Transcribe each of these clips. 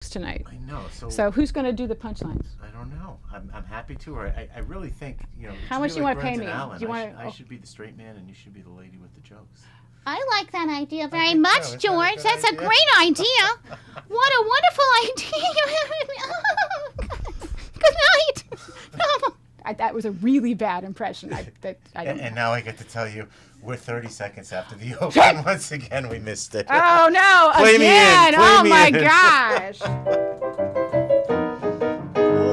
tonight. I know. So who's going to do the punchlines? I don't know. I'm happy to. Or I really think, How much do you want to pay me? Do you want? I should be the straight man, and you should be the lady with the jokes. I like that idea very much, George. That's a great idea. What a wonderful idea. Good night. That was a really bad impression. And now I get to tell you, we're 30 seconds after the open. Once again, we missed it. Oh, no. Play again. Me in. Oh, my gosh.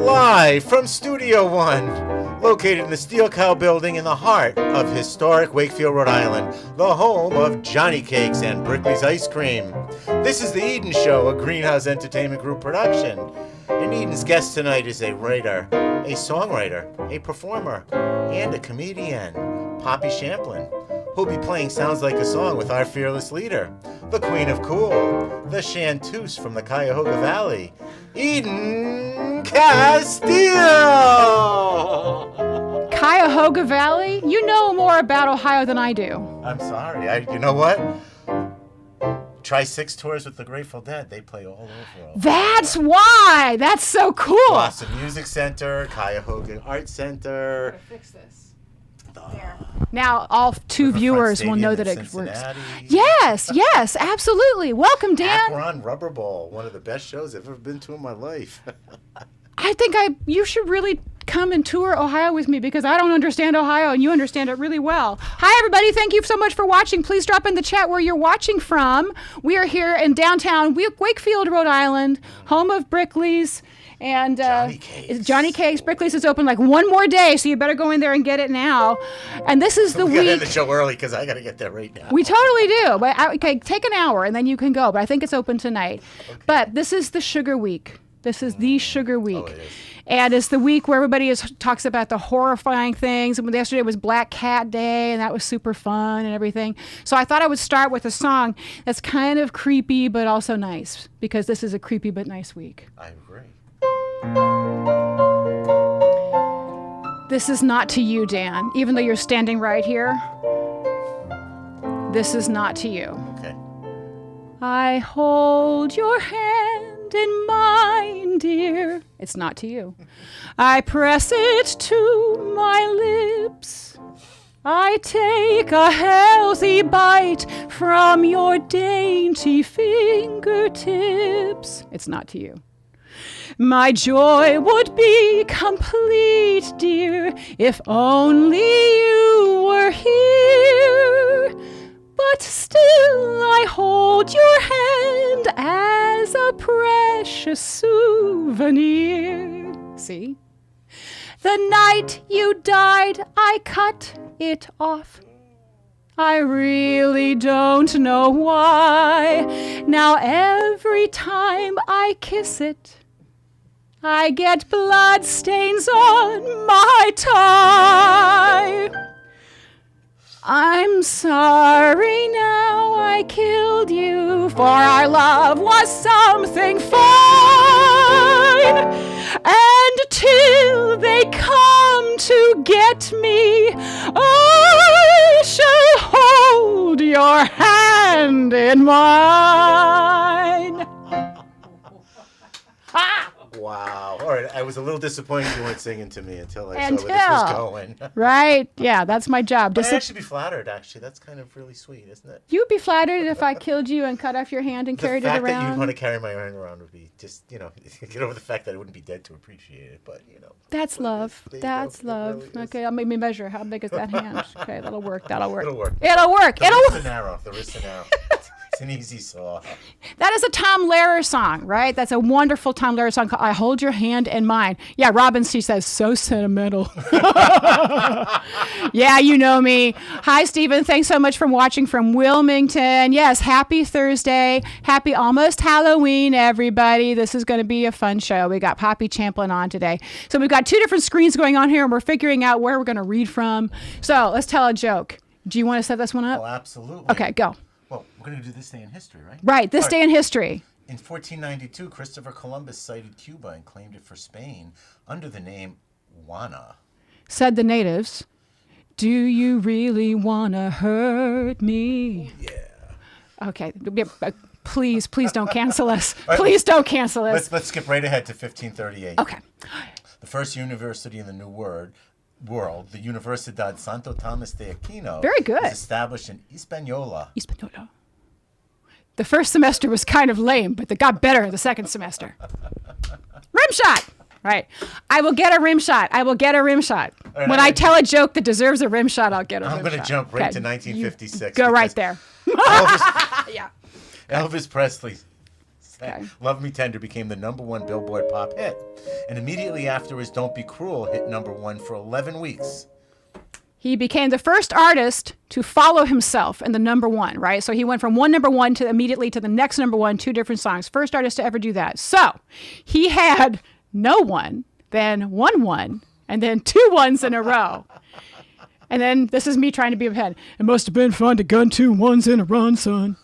Live from Studio One, located in the Steel Cow Building in the heart of historic Wakefield, Rhode Island, the home of Johnny Cakes and Brickley's Ice Cream. This is The Eden Show, a Greenhouse Entertainment Group production. And Eden's guest tonight is a writer, a songwriter, a performer, and a comedian, Poppy Champlin, who'll be playing Sounds Like a Song with our fearless leader, the Queen of Cool, the chanteuse from the Cuyahoga Valley, Eden Casteel! Cuyahoga Valley? You know more about Ohio than I do. I'm sorry. You know what? Try 6 tours with the Grateful Dead. They play all over. That's why. That's so cool. Blossom Music Center, Cuyahoga Art Center. I'm gonna fix this. There. Now all 2 viewers will know that it works. Yes, absolutely. Welcome, Dan. Akron Rubber Bowl, one of the best shows I've ever been to in my life. I think you should really come and tour Ohio with me because I don't understand Ohio and you understand it really well. Hi, everybody. Thank you so much for watching. Please drop in the chat where you're watching from. We are here in downtown Wakefield, Rhode Island, home of Brickley's. And Johnny Cakes. Brickley's is open like one more day, so you better go in there and get it now. And this is the week. We gotta end the show early because I gotta get there right now. We totally do. But okay, take an hour and then you can go. But I think it's open tonight. Okay. But this is the Sugar Week. This is the Sugar Week. Oh, it is. And it's the week where everybody talks about the horrifying things. And yesterday was Black Cat Day, and that was super fun and everything. So I thought I would start with a song that's kind of creepy but also nice, because this is a creepy but nice week. I agree. This is not to you, Dan, even though you're standing right here. This is not to you. Okay. I hold your hand in mine, dear. It's not to you. I press it to my lips. I take a healthy bite from your dainty fingertips. It's not to you. My joy would be complete, dear, if only you were here. But still I hold your hand as a precious souvenir. See? The night you died, I cut it off. I really don't know why. Now every time I kiss it, I get blood stains on my tie. I'm sorry now I killed you, for our love was something fine. And till they come to get me, I shall hold your hand in mine. Wow. All right. I was a little disappointed you weren't singing to me until I saw where this was going. Right. Yeah, that's my job. I'd actually be flattered, actually. That's kind of really sweet, isn't it? You'd be flattered if I killed you and cut off your hand and carried it around? The fact that you'd want to carry my hand around would be just, get over the fact that I wouldn't be dead to appreciate it, but, That's love. That's love. Really okay, I'll make me measure. How big is that hand? Okay, that'll work. It'll work. The wrist and arrow. It's an easy saw. That is a Tom Lehrer song, right? That's a wonderful Tom Lehrer song called I Hold Your Hand in Mine. Yeah, Robin, she says, so sentimental. Yeah, you know me. Hi, Stephen. Thanks so much for watching from Wilmington. Yes, happy Thursday. Happy almost Halloween, everybody. This is going to be a fun show. We got Poppy Champlin on today. So we've got 2 different screens going on here, and we're figuring out where we're going to read from. So let's tell a joke. Do you want to set this one up? Oh, absolutely. Okay, go. Well, we're going to do this day in history, right? Right, this day in history. In 1492, Christopher Columbus sighted Cuba and claimed it for Spain under the name Juana. Said the natives, do you really want to hurt me? Oh, yeah. Okay, Please don't cancel us. Please don't cancel us. Let's skip right ahead to 1538. Okay. The first university in the New World, the Universidad Santo Tomas de Aquino, Very good. was established in Hispaniola. The first semester was kind of lame, but it got better the second semester. Rim shot. Right. I will get a rim shot. Right, when I tell a joke that deserves a rim shot, I'll get a rim shot. I'm going to jump right to 1956. Go right there. Elvis Presley said, Love Me Tender became the #1 Billboard pop hit. And immediately after his Don't Be Cruel hit #1 for 11 weeks. He became the first artist to follow himself in the #1, right? So he went from one #1 to immediately to the next #1, 2 different songs. First artist to ever do that. So he had no one, then 1, and then 2 1s in a row. And then this is me trying to be ahead. It must have been fun to gun 2 1s in a run, son.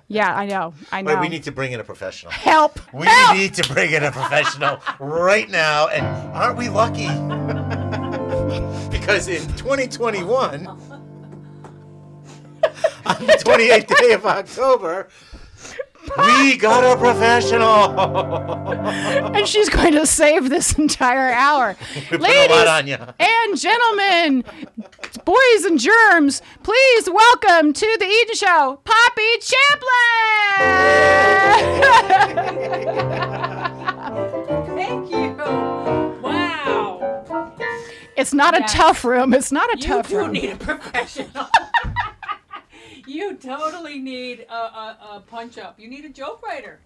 Yeah, I know. Wait, we need to bring in a professional. Help! We need to bring in a professional right now. And aren't we lucky? Because in 2021, on the 28th day of October, we got a professional. And she's going to save this entire hour. We put a lot on you. And gentlemen, boys and germs, please welcome to the Eden Show, Poppy Champlin! Thank you. Wow. It's not a tough room. It's not a tough room. You do need a professional. You totally need a punch-up. You need a joke writer.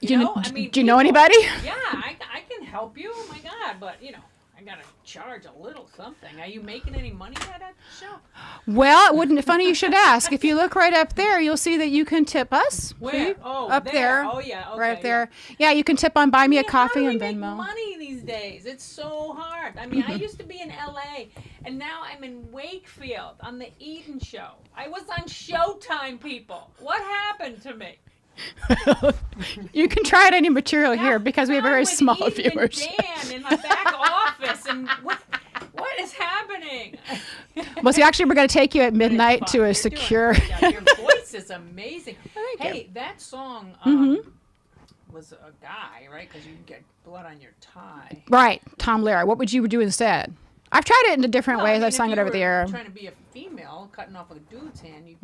You know? I mean, do you know anybody? Yeah, I can help you. Oh, my God. But, I got to charge a little something. Are you making any money at the show? Well, it wouldn't. Funny you should ask. If you look right up there, you'll see that you can tip us. Where? Oh, up there. Oh, yeah. Okay, right up there. Yeah, you can tip on Buy Me a Coffee on Venmo. How do we make money these days? It's so hard. I mean, I used to be in L.A., and now I'm in Wakefield on the Eden Show. I was on Showtime, people. What happened to me? You can try out any material here because we have a very small viewers. Dan in the back office, and what is happening? Well, see, actually, we're going to take you at midnight to a secure. Your voice is amazing. Hey, that song was a guy, right? Because you can get blood on your tie. Right, Tom Lehrer. What would you do instead? I've tried it in different ways. I've sung it over the air. Trying to be a female, cutting off a dude's hand, you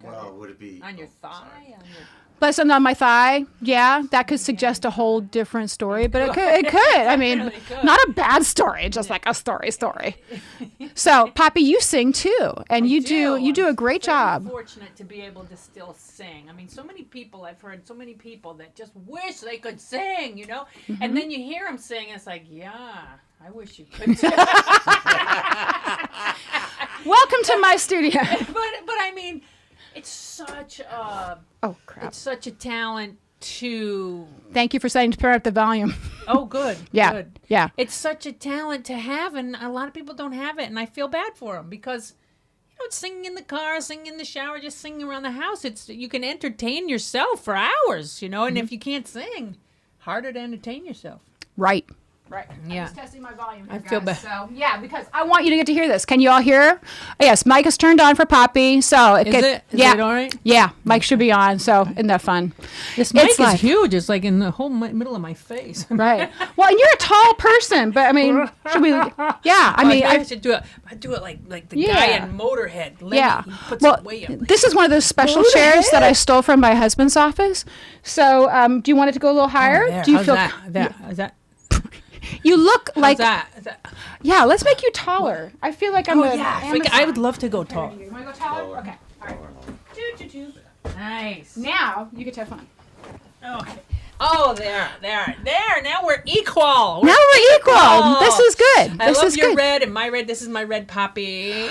Well, would it be on your thigh? On your... But something on my thigh, yeah, that could suggest a whole different story. But it could. I mean, really could. not a bad story, just like a story. So, Poppy, you sing too, and you do a great job. I'm fortunate to be able to still sing. I mean, so many people I've heard, so many people that just wish they could sing, And then you hear them sing, and it's like, yeah, I wish you could. Welcome to my studio. But I mean, it's such a It's such a talent to. Thank you for saying to turn up the volume. Oh, good. Yeah. Good. Yeah. It's such a talent to have, and a lot of people don't have it, and I feel bad for them because. It's singing in the car, singing in the shower, just singing around the house. You can entertain yourself for hours, and if you can't sing, harder to entertain yourself. Right. Yeah. I'm just testing my volume. I feel bad. So, yeah, because I want you to get to hear this. Can you all hear? Yes, Mike is turned on for Poppy. So Is it all right? Yeah, Mike should be on. So isn't that fun? This mic is huge. It's like in the whole middle of my face. Right. Well, and you're a tall person, but I mean, should we? Yeah, I should do it. I do it like the guy in Motorhead. Yeah. He puts Well, it way up. this is one of those special chairs that I stole from my husband's office. So, do you want it to go a little higher? Do you How's feel that? You look like that? Yeah, let's make you taller. I feel like I'm I would love to go tall. You want to go taller? Okay. All right. Choo. Nice. Now you get to have fun. Okay. Oh, there. Now we're equal. Now we're equal. This is good. I love your red and my red. This is my red Poppy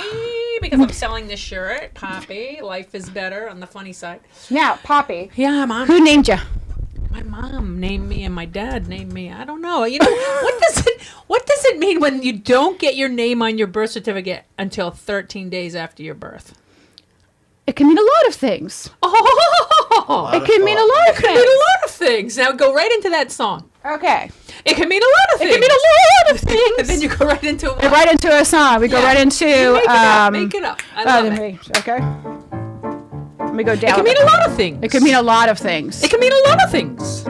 because I'm selling this shirt. Poppy, life is better on the funny side. Now, Poppy. Yeah, Mom. Who named you? My mom named me and my dad named me. I don't know. What does it mean when you don't get your name on your birth certificate until 13 days after your birth? It can mean a lot of things. Oh, it can mean a lot of things. It can mean a lot of things. Now go right into that song. Okay. It can mean a lot of things. It can mean a lot of things. And then you go right into it. Right into a song. We go right into Make it up. I love it. Okay. Let me go down. It can mean a lot of things. It could mean a lot of things. It can mean a lot of things.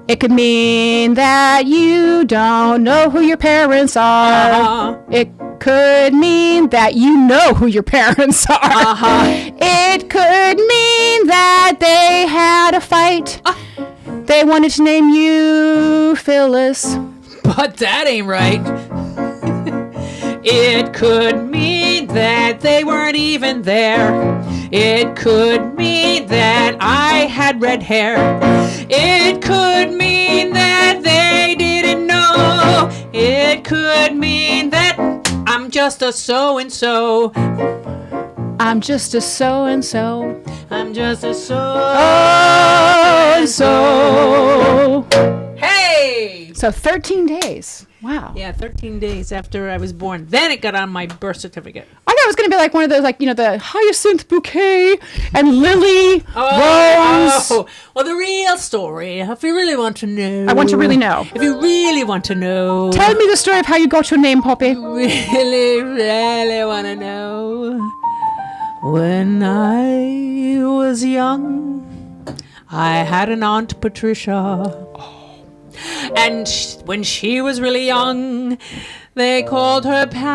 It could mean that you don't know who your parents are. It could mean that you know who your parents are. It could mean that they had a fight. They wanted to name you Phyllis. But that ain't right. It could mean that they weren't even there. It could mean that I had red hair. It could mean that they didn't know. It could mean that I'm just a so-and-so. I'm just a so-and-so. I'm just a so-and-so. Hey! So 13 days. Wow. Yeah, 13 days after I was born. Then it got on my birth certificate. I thought it was going to be like one of those, like, you know, the hyacinth bouquet and lily rose. Oh, well, the real story, if you really want to know. I want to really know. If you really want to know. Tell me the story of how you got your name, Poppy. Really, really want to know. When I was young, I had an Aunt Patricia. And when she was really young, they called her Patty.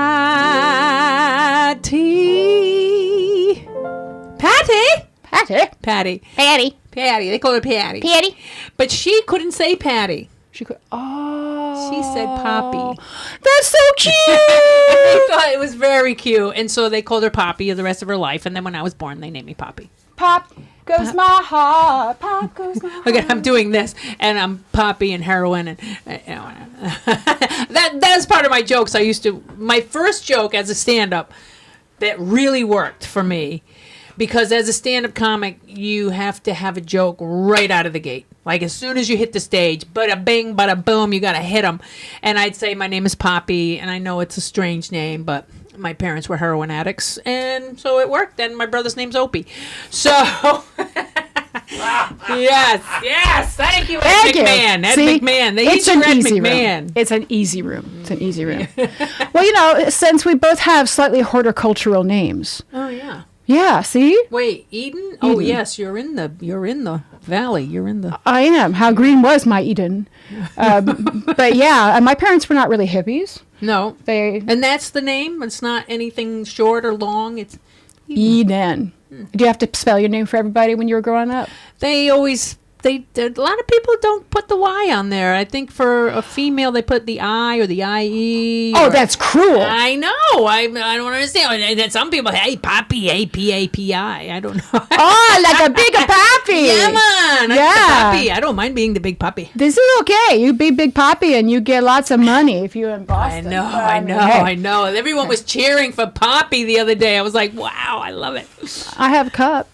Patty? Patty. Patty. Patty. Patty. They called her Patty. Patty. But she couldn't say Patty. She could. Oh. She said Poppy. That's so cute. They thought it was very cute. And so they called her Poppy the rest of her life. And then when I was born, they named me Poppy. Pop goes my heart. Pop goes my heart. Okay, I'm doing this, and I'm Poppy and heroin, and you know, that's part of my jokes. My first joke as a stand-up that really worked for me, because as a stand-up comic, you have to have a joke right out of the gate. Like as soon as you hit the stage, bada bing, bada boom, you got to hit them. And I'd say, my name is Poppy, and I know it's a strange name, but my parents were heroin addicts, and so it worked. And my brother's name's Opie. So, yes, thank you, Ed McMahon. Ed McMahon. They it's need an Ed easy McMahon. room. It's an easy room. It's an easy room. Well, you know, since we both have slightly horticultural names. Oh yeah. Yeah. See. Wait, Eden? Oh yes, you're in the valley. You're in the. I am. How green was my Eden? But yeah, my parents were not really hippies. No. And that's the name? It's not anything short or long? It's Eden. Do you have to spell your name for everybody when you were growing up? They always... a lot of people don't put the Y on there. I think for a female, they put the I or the IE. Oh, that's cruel. I know. I don't understand. And then some people, hey, Poppy, A-P-A-P-I. I don't know. Oh, like a big puppy. Yeah, man. Yeah. I'm the puppy. I don't mind being the big puppy. This is okay. You be big puppy and you get lots of money if you're in Boston. I know. Everyone was cheering for Poppy the other day. I was like, wow, I love it. I have a cup.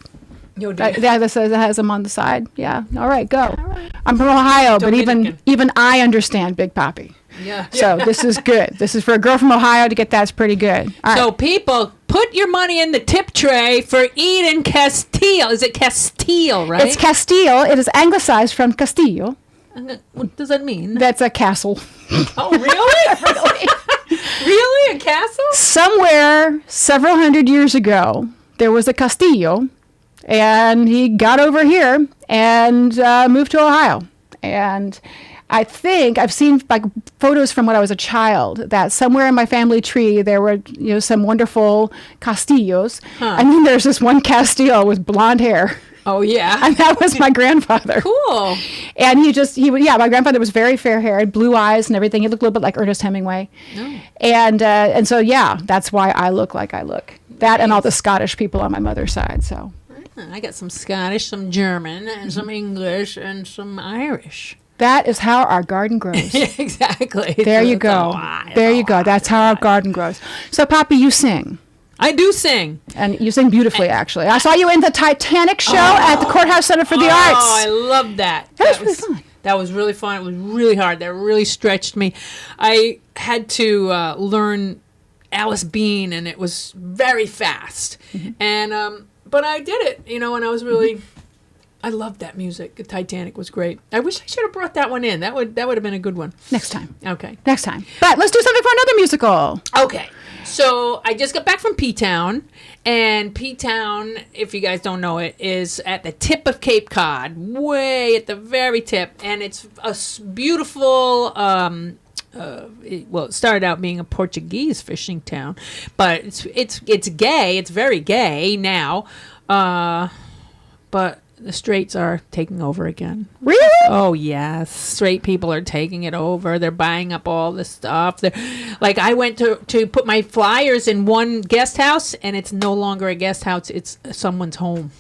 Yeah, that says it has them on the side. Yeah. All right, go. I'm from Ohio, but even I understand Big Papi. Yeah. So this is good. This is for a girl from Ohio to get that's pretty good. All right. So people, put your money in the tip tray for Eden Casteel. Is it Casteel, right? It's Casteel. It is anglicized from Castillo. What does that mean? That's a castle. Oh, really? Really? Really? A castle? Somewhere several hundred years ago, there was a Castillo. And he got over here and moved to Ohio. And I think I've seen like photos from when I was a child that somewhere in my family tree there were some wonderful Castillos. Huh. And then there's this one Casteel with blonde hair. Oh yeah. And that was my grandfather. Cool. And my grandfather was very fair haired, blue eyes and everything. He looked a little bit like Ernest Hemingway. Oh. And so that's why I look like I look. That and all the Scottish people on my mother's side. So. I got some Scottish, some German, and some English, and some Irish. That is how our garden grows. Exactly. There you go. There you go. That's how our garden grows. So, Poppy, you sing. I do sing. And you sing beautifully, actually. I saw you in the Titanic show at the Courthouse Center for the Arts. Oh, I love that. That was really fun. That was really fun. It was really hard. That really stretched me. I had to learn Alice Bean, and it was very fast. Mm-hmm. And... but I did it, and I was really, I loved that music. The Titanic was great. I wish I should have brought that one in. That would have been a good one. Next time. Okay. Next time. But let's do something for another musical. Okay. So I just got back from P-Town, and P-Town, if you guys don't know it, is at the tip of Cape Cod, way at the very tip, and it's a beautiful. It started out being a Portuguese fishing town, but it's gay. It's very gay now, but the straights are taking over again. Really? Oh yes, straight people are taking it over. They're buying up all the stuff. They're like, I went to put my flyers in one guest house, and it's no longer a guest house. It's someone's home.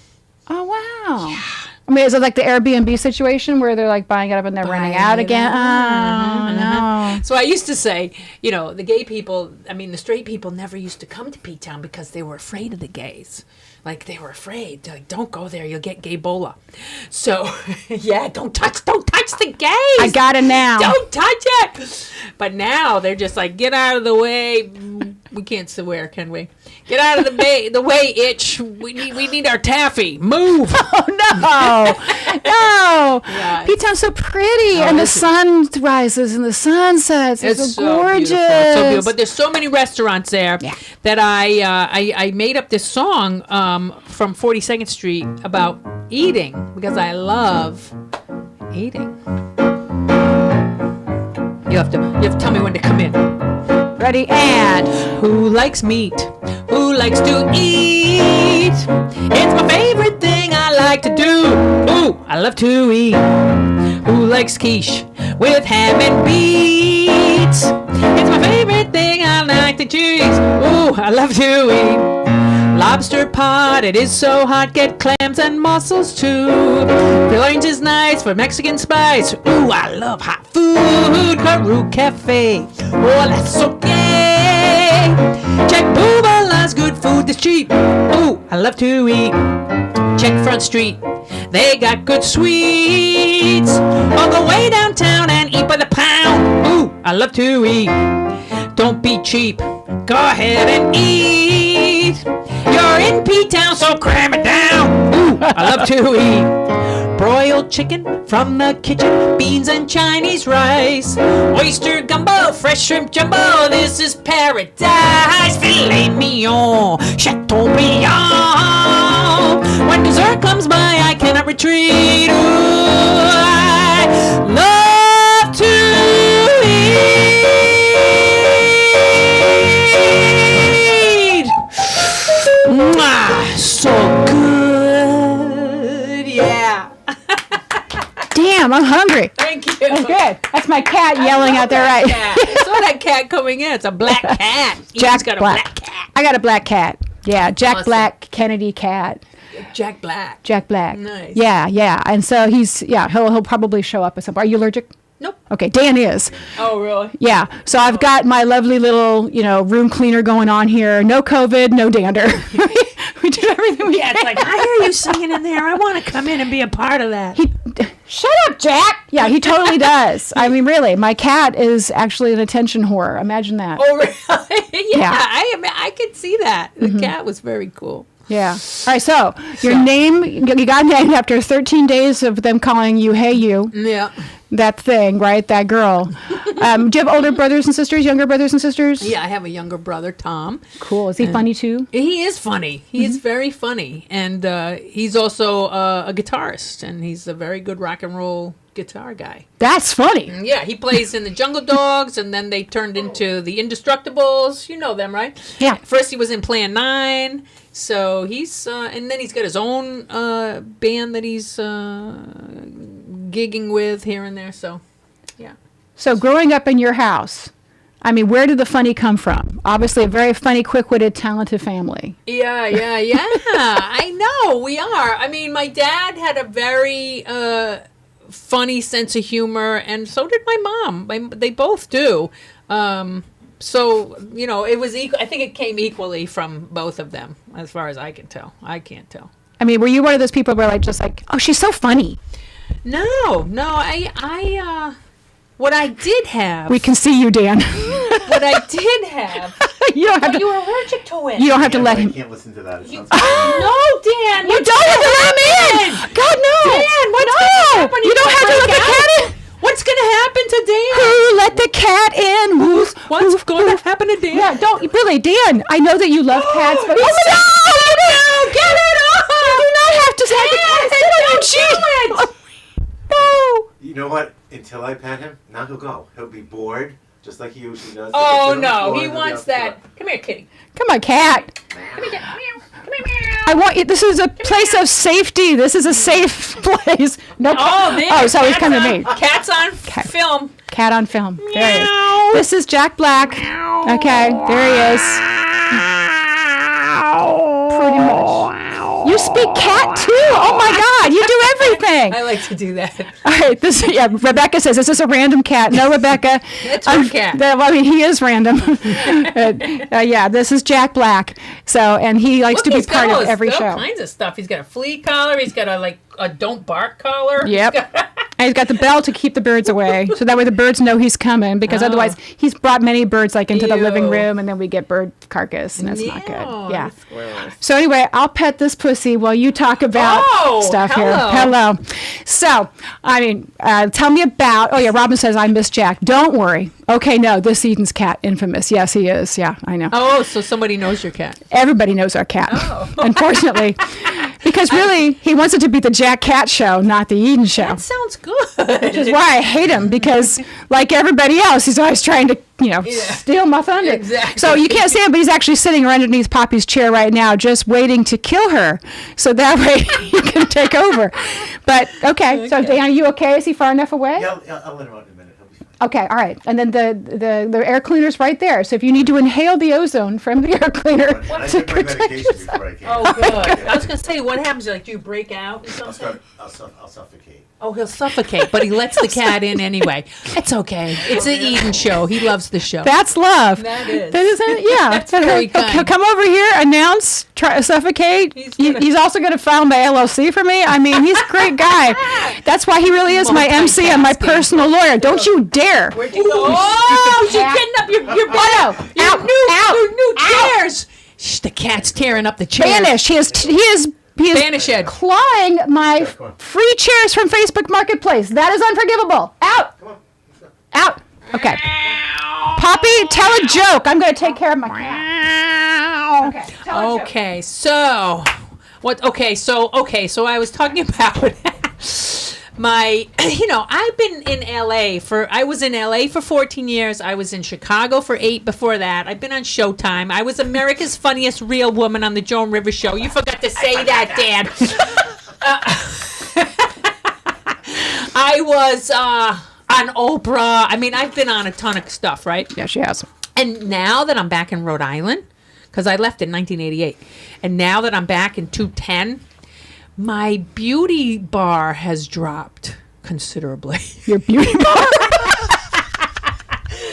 Oh wow. Yeah. I mean, is it like the Airbnb situation where they're like buying it up and they're renting out again? Oh no. So I used to say, the gay people, the straight people never used to come to P-Town because they were afraid of the gays. Like, they were afraid. Like, don't go there. You'll get gay-bola. So, yeah, don't touch the gays. I got it now. Don't touch it. But now they're just like, get out of the way. We can't swear, can we? Get out of the way, itch. We need our taffy. Move. Oh, no. No. Yeah, P-Town's so pretty. And the sun rises and the sun sets. It's so gorgeous. Beautiful. It's so beautiful. But there's so many restaurants there that I made up this song from 42nd Street about eating, because I love eating. You have to tell me when to come in. Ready, and who likes meat? Who likes to eat? It's my favorite thing I like to do. Ooh, I love to eat. Who likes quiche with ham and beets? It's my favorite thing I like to choose. Ooh, I love to eat. Lobster pot, it is so hot. Get clams and mussels too. Orange is nice for Mexican spice. Ooh, I love hot food. Peru Cafe, oh, that's so gay. Check Bubala's good food that's cheap. Ooh, I love to eat. Check Front Street, they got good sweets. Or go way downtown and eat by the pound. Ooh, I love to eat. Don't be cheap, go ahead and eat. You're in P-Town, so cram it down. Ooh, I love to eat. Broiled chicken from the kitchen, beans and Chinese rice. Oyster gumbo, fresh shrimp jumbo, this is paradise. Filet mignon, Chateaubriand. When dessert comes by, I cannot retreat. Ooh, I love to eat. Mwah, so good, yeah. damn, I'm hungry. Thank you. That's good. That's my cat yelling out there, right? I saw that cat coming in. It's a black cat. Jack got Black. a black cat. I got a black cat. Yeah, Jack Awesome. Black, Kennedy cat. Jack Black. Jack Black. Nice. Yeah. And so he'll probably show up at some point. Are you allergic? Nope. Okay, Dan is. Oh, really? Yeah. So I've got my lovely little, room cleaner going on here. No COVID, no dander. We do everything we can. It's like, I hear you singing in there. I want to come in and be a part of that. Shut up, Jack. Yeah, he totally does. I mean, really, my cat is actually an attention whore. Imagine that. Oh, really? Yeah. I could see that. The cat was very cool. Yeah. All right. So your name, you got named after 13 days of them calling you, "Hey, you." Yeah. That thing, right? That girl. Do you have older brothers and sisters? Younger brothers and sisters? Yeah, I have a younger brother, Tom. Cool. Is he funny too? He is funny. He is very funny, and he's also a guitarist, and he's a very good rock and roll guitar guy. That's funny. Yeah, he plays in the Jungle Dogs, and then they turned into the Indestructibles. You know them, right? Yeah. First, he was in Plan 9. So he's, and then he's got his own band that he's gigging with here and there. So, yeah. So growing up in your house, I mean, where did the funny come from? Obviously, a very funny, quick-witted, talented family. Yeah. I know, we are. I mean, my dad had a very funny sense of humor, and so did my mom. They both do. So, it was equal. I think it came equally from both of them, as far as I can tell. I can't tell. I mean, were you one of those people where just like, oh, she's so funny? No. I what I did have. We can see you, Dan. What I did have. You don't have to. You were allergic to it. You don't have to let him. I can't listen to that. It sounds No, Dan. You don't have to let him in. God, no. Dan, what's gonna happen? You don't have to let the cat in. What's going to happen to Dan? Who let the cat in? Who's What's going to happen to Dan? Yeah, don't really, Dan. I know that you love cats, but no, get it off! you do not have to say the cat. No. You know what? Until I pet him, now he'll go. He'll be bored, just like he usually does. Oh no, he wants that. Come here, kitty. Come on, cat. Come here, come here. I want you. This is a place of safety. This is a safe place. No. Oh, so he's coming to me. Cat's on film. Cat on film. There he is. This is Jack Black. Okay, there he is. Pretty much. You speak cat too. Oh my God, you do everything. I like to do that. All right, Rebecca says, is this a random cat? No, Rebecca. That's her cat. I mean, he is random. Yeah, this is Jack Black. So, and he likes to be part of every show. All kinds of stuff. He's got a flea collar. He's got a don't bark collar. Yep. And he's got the bell to keep the birds away. So that way the birds know he's coming, because otherwise he's brought many birds into the living room, and then we get bird carcass, and it's not good. Yeah. So anyway, I'll pet this pussy while you talk about stuff here. Hello. So, I mean, tell me about, Robin says, I miss Jack. Don't worry. Okay, no, this Eden's cat, infamous. Yes, he is. Yeah, I know. Oh, so somebody knows your cat. Everybody knows our cat, unfortunately. Because really, he wants it to be the Jack Cat show, not the Eden show. That sounds good. Which is why I hate him, because like everybody else, he's always trying to, steal my thunder. Exactly. So you can't see him, but he's actually sitting right underneath Poppy's chair right now, just waiting to kill her. So that way he can take over. But, okay. So Dan, are you okay? Is he far enough away? Yeah, I'll let him out in a minute. He'll be fine. Okay, all right. And then the air cleaner's right there. So if you need to inhale the ozone from the air cleaner I to took my protect medication yourself. before I came. Oh, good. I was going to say, what happens? Like, do you break out or something? I'll suffocate. Oh, he'll suffocate, but he lets the cat in anyway. It's okay. It's an Eden show. He loves the show. That's love. That is. Yeah. That's very kind. He'll come over here, announce, suffocate. He's also going to file my LLC for me. I mean, he's a great guy. That's why he really is my MC and my personal lawyer. Don't you dare. Where'd you go? Oh, she's getting up your bed. Your new chairs. Shh, the cat's tearing up the chairs. Banish. He is Banish it. clawing my free chairs from Facebook Marketplace. That is unforgivable. Out. Out. Okay. Poppy, tell a joke. I'm going to take care of my cat. Okay. Tell a joke. Okay, so what? Okay, so I was talking about my. I've been in LA I was in LA for 14 years. I was in Chicago for 8 before that. I've been on Showtime. I was America's Funniest Real Woman on the Joan Rivers Show. You forgot to say that, Dan. I was on Oprah. I mean, I've been on a ton of stuff, right? Yeah, she has. And now that I'm back in Rhode Island, because I left in 1988, and now that I'm back in 2010, my beauty bar has dropped considerably. Your beauty bar?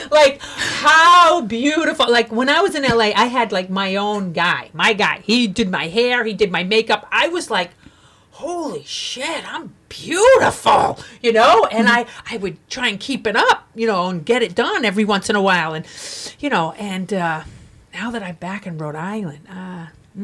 Like, how beautiful. Like, when I was in LA, I had, like, my own guy. My guy. He did my hair. He did my makeup. I was like, holy shit, I'm beautiful, And I would try and keep it up, and get it done every once in a while. And, now that I'm back in Rhode Island,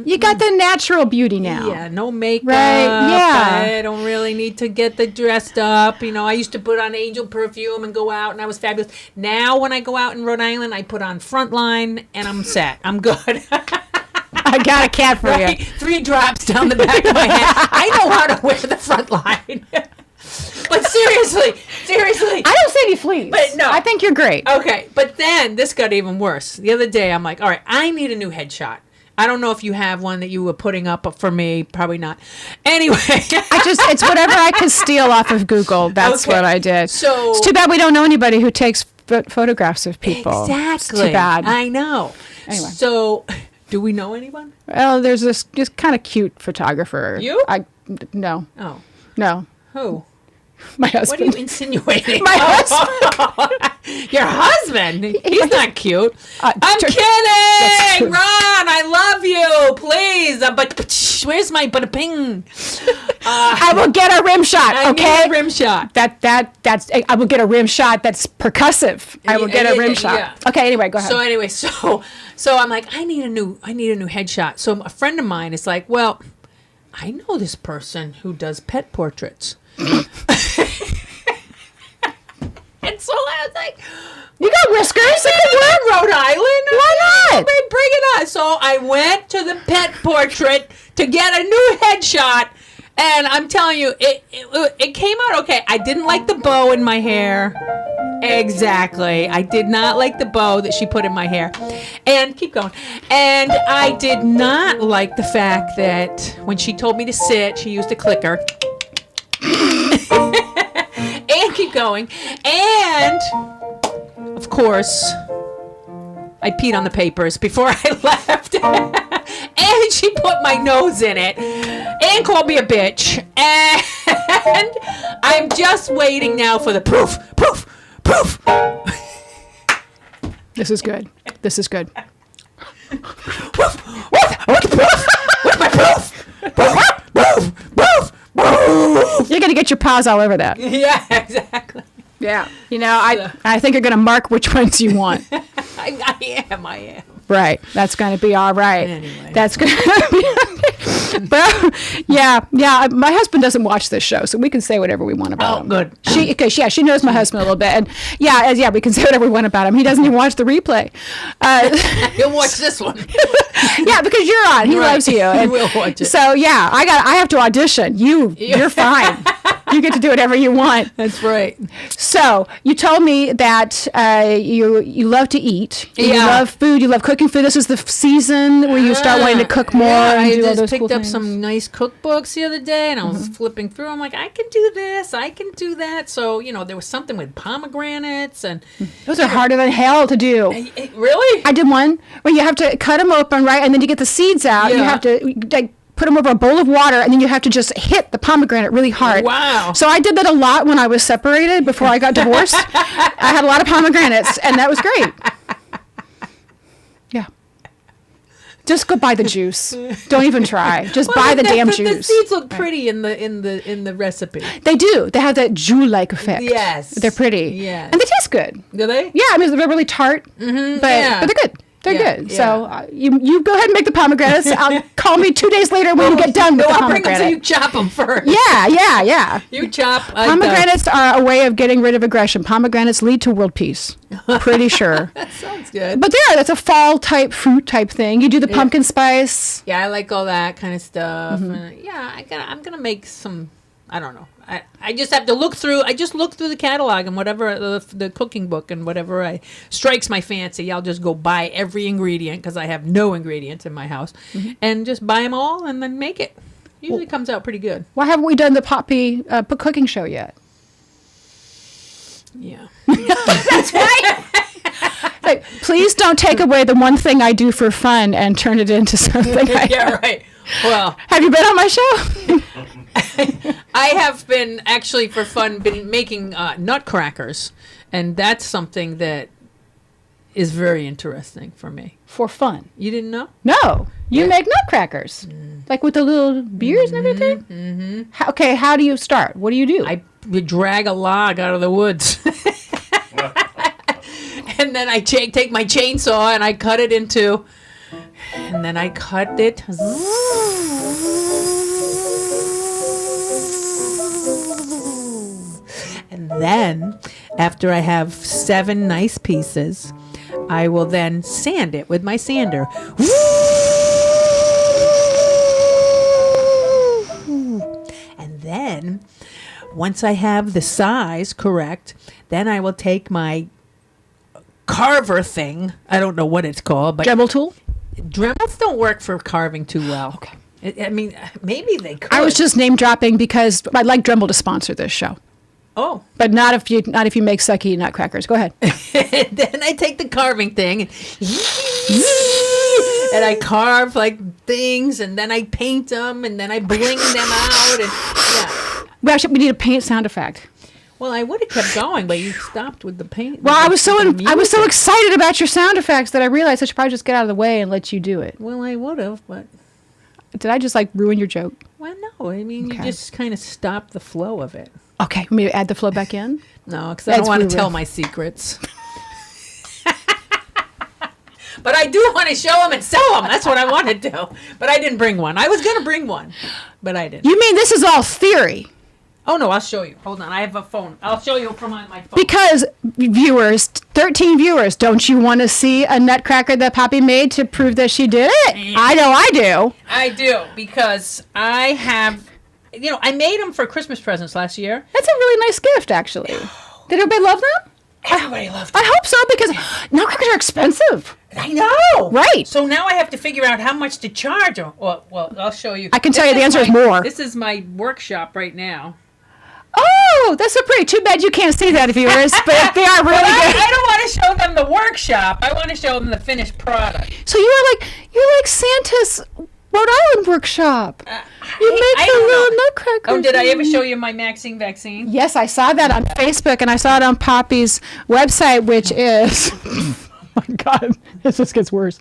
you got the natural beauty now. Yeah, no makeup. Right, yeah. I don't really need to get the dressed up. I used to put on Angel perfume and go out, and I was fabulous. Now, when I go out in Rhode Island, I put on Frontline, and I'm set. I'm good. I got a cat for you. 3 drops down the back of my head. I know how to wear the Frontline. But seriously. I don't see any fleas. But no. I think you're great. Okay, but then this got even worse. The other day, I'm like, all right, I need a new headshot. I don't know if you have one that you were putting up for me. Probably not. Anyway. It's whatever I could steal off of Google. That's what I did. So it's too bad we don't know anybody who takes photographs of people. Exactly. It's too bad. I know. Anyway. So, do we know anyone? Well, there's this just kind of cute photographer. You? No. Oh. No. Who? My husband. What are you insinuating? My husband. Your husband? He's not cute. I'm true. kidding! Ron, I love you. Please. But where's my bada-ping? I will get a rim shot, okay? I need a rim shot. That's I will get a rim shot that's percussive. I will get a rim shot. Yeah. Okay, anyway, go ahead. So anyway, so I'm like, I need a new headshot. So a friend of mine is like, well, I know this person who does pet portraits. And so I was like, You got whiskers. Rhode Island. Why not? Bring it on. So I went to the pet portrait to get a new headshot, and I'm telling you, it came out okay. I didn't like the bow in my hair. Exactly. I did not like the bow that she put in my hair. And keep going. And I did not like the fact that when she told me to sit, she used a clicker. And keep going. And of course, I peed on the papers before I left. And she put my nose in it and called me a bitch. And I'm just waiting now for the proof. This is good. This is good. What's my proof? You're gonna get your paws all over that. Yeah, exactly. Yeah. You know, I think you're gonna mark which ones you want. I am. Right. That's gonna be all right. Anyway. That's gonna be. Well, yeah. My husband doesn't watch this show, so we can say whatever we want about him. Good. She knows my husband a little bit, and we can say whatever we want about him. He doesn't even watch the replay. He'll watch this one. Yeah, because you're on. He Right. loves you. He And will watch it. So yeah, I have to audition. You're fine. You get to do whatever you want. That's right. So you told me that you love to eat. You Yeah. love food. You love cooking food. This is the season where you start wanting to cook more. Yeah, and I do all just those picked cool up things. some nice cookbooks the other day, and I was flipping through. I'm like, I can do this. I can do that. So there was something with pomegranates and Those are harder than hell to do. really. I did one where you have to cut them open, right, and then you get the seeds out. You Yeah. have to put them over a bowl of water, and then you have to just hit the pomegranate really hard. Wow. So I did that a lot when I was separated before I got divorced. I had a lot of pomegranates, and that was great. Yeah. Just go buy the juice. Don't even try. Just buy the damn The juice. seeds look pretty in the recipe. They do. They have that jewel-like effect. Yes. They're pretty. Yes. And they taste good. Do they? Yeah, I mean, they're really tart, but yeah. they're good. They're Yeah, good. yeah. So you go ahead and make the pomegranates. I'll call me 2 days later when you get done with the I'll bring them so pomegranate. you chop them first. Yeah. You chop. Pomegranates are a way of getting rid of aggression. Pomegranates lead to world peace. Pretty sure. That sounds good. But that's a fall type fruit type thing. You do the pumpkin spice. Yeah, I like all that kind of stuff. Mm-hmm. And I'm gonna make some. I don't know. I just have to look through. I just look through the catalog and whatever the cooking book and whatever strikes my fancy. I'll just go buy every ingredient because I have no ingredients in my house, and just buy them all and then make it. Usually comes out pretty good. Why haven't we done the Poppy cooking show yet? Yeah. That's right. Like, please don't take away the one thing I do for fun and turn it into something. Yeah. Right. Well, Have you been on my show? I have been actually for fun been making nutcrackers, and that's something that is very interesting for me. For fun. You didn't know? No, you make nutcrackers, like with the little beers and everything. Mm-hmm. Okay, how do you start? What do you do? I would drag a log out of the woods. And then I take my chainsaw and I cut it into, and then I cut it. And then, after I have 7 nice pieces, I will then sand it with my sander. And then, once I have the size correct, then I will take my carver thing. I don't know what it's called, but Dremel tool? Dremels don't work for carving too well. Okay. I mean, maybe they could. I was just name dropping because I'd like Dremel to sponsor this show. Oh. But not if you make sucky nutcrackers. Go ahead. Then I take the carving thing and I carve like things, and then I paint them, and then I bling them out, and yeah. We need a paint sound effect. Well, I would have kept going, but you stopped with the paint. Well, I was so music. excited about your sound effects that I realized I should probably just get out of the way and let you do it. Well, I would have, but Did I just ruin your joke? well, no. I mean, Okay. you just kind of stopped the flow of it. Okay, want me to add the flow back in? No, because I don't That's want to rude. tell my secrets. But I do want to show them and sell them. That's what I want to do. But I didn't bring one. I was going to bring one, but I didn't. You mean this is all theory? Oh, no, I'll show you. Hold on. I have a phone. I'll show you from my phone. Because, viewers, 13 viewers. Don't you want to see a nutcracker that Poppy made to prove that she did it? I know I do. I do, because I have, I made them for Christmas presents last year. That's a really nice gift, actually. Did everybody love them? Everybody loved them. I hope so, because nutcrackers are expensive. I know. Right. So now I have to figure out how much to charge. Well, I'll show you. I can tell you the answer is more. This is my workshop right now. Oh, that's so pretty. Too bad you can't see that, viewers, but they are really good. I don't want to show them the workshop. I want to show them the finished product. So you're like Santa's Rhode Island workshop. You make the little nutcrackers. Oh, did I ever show you my Maxine vaccine? Yes, I saw that on Facebook, and I saw it on Poppy's website, which is... Oh my God, this just gets worse.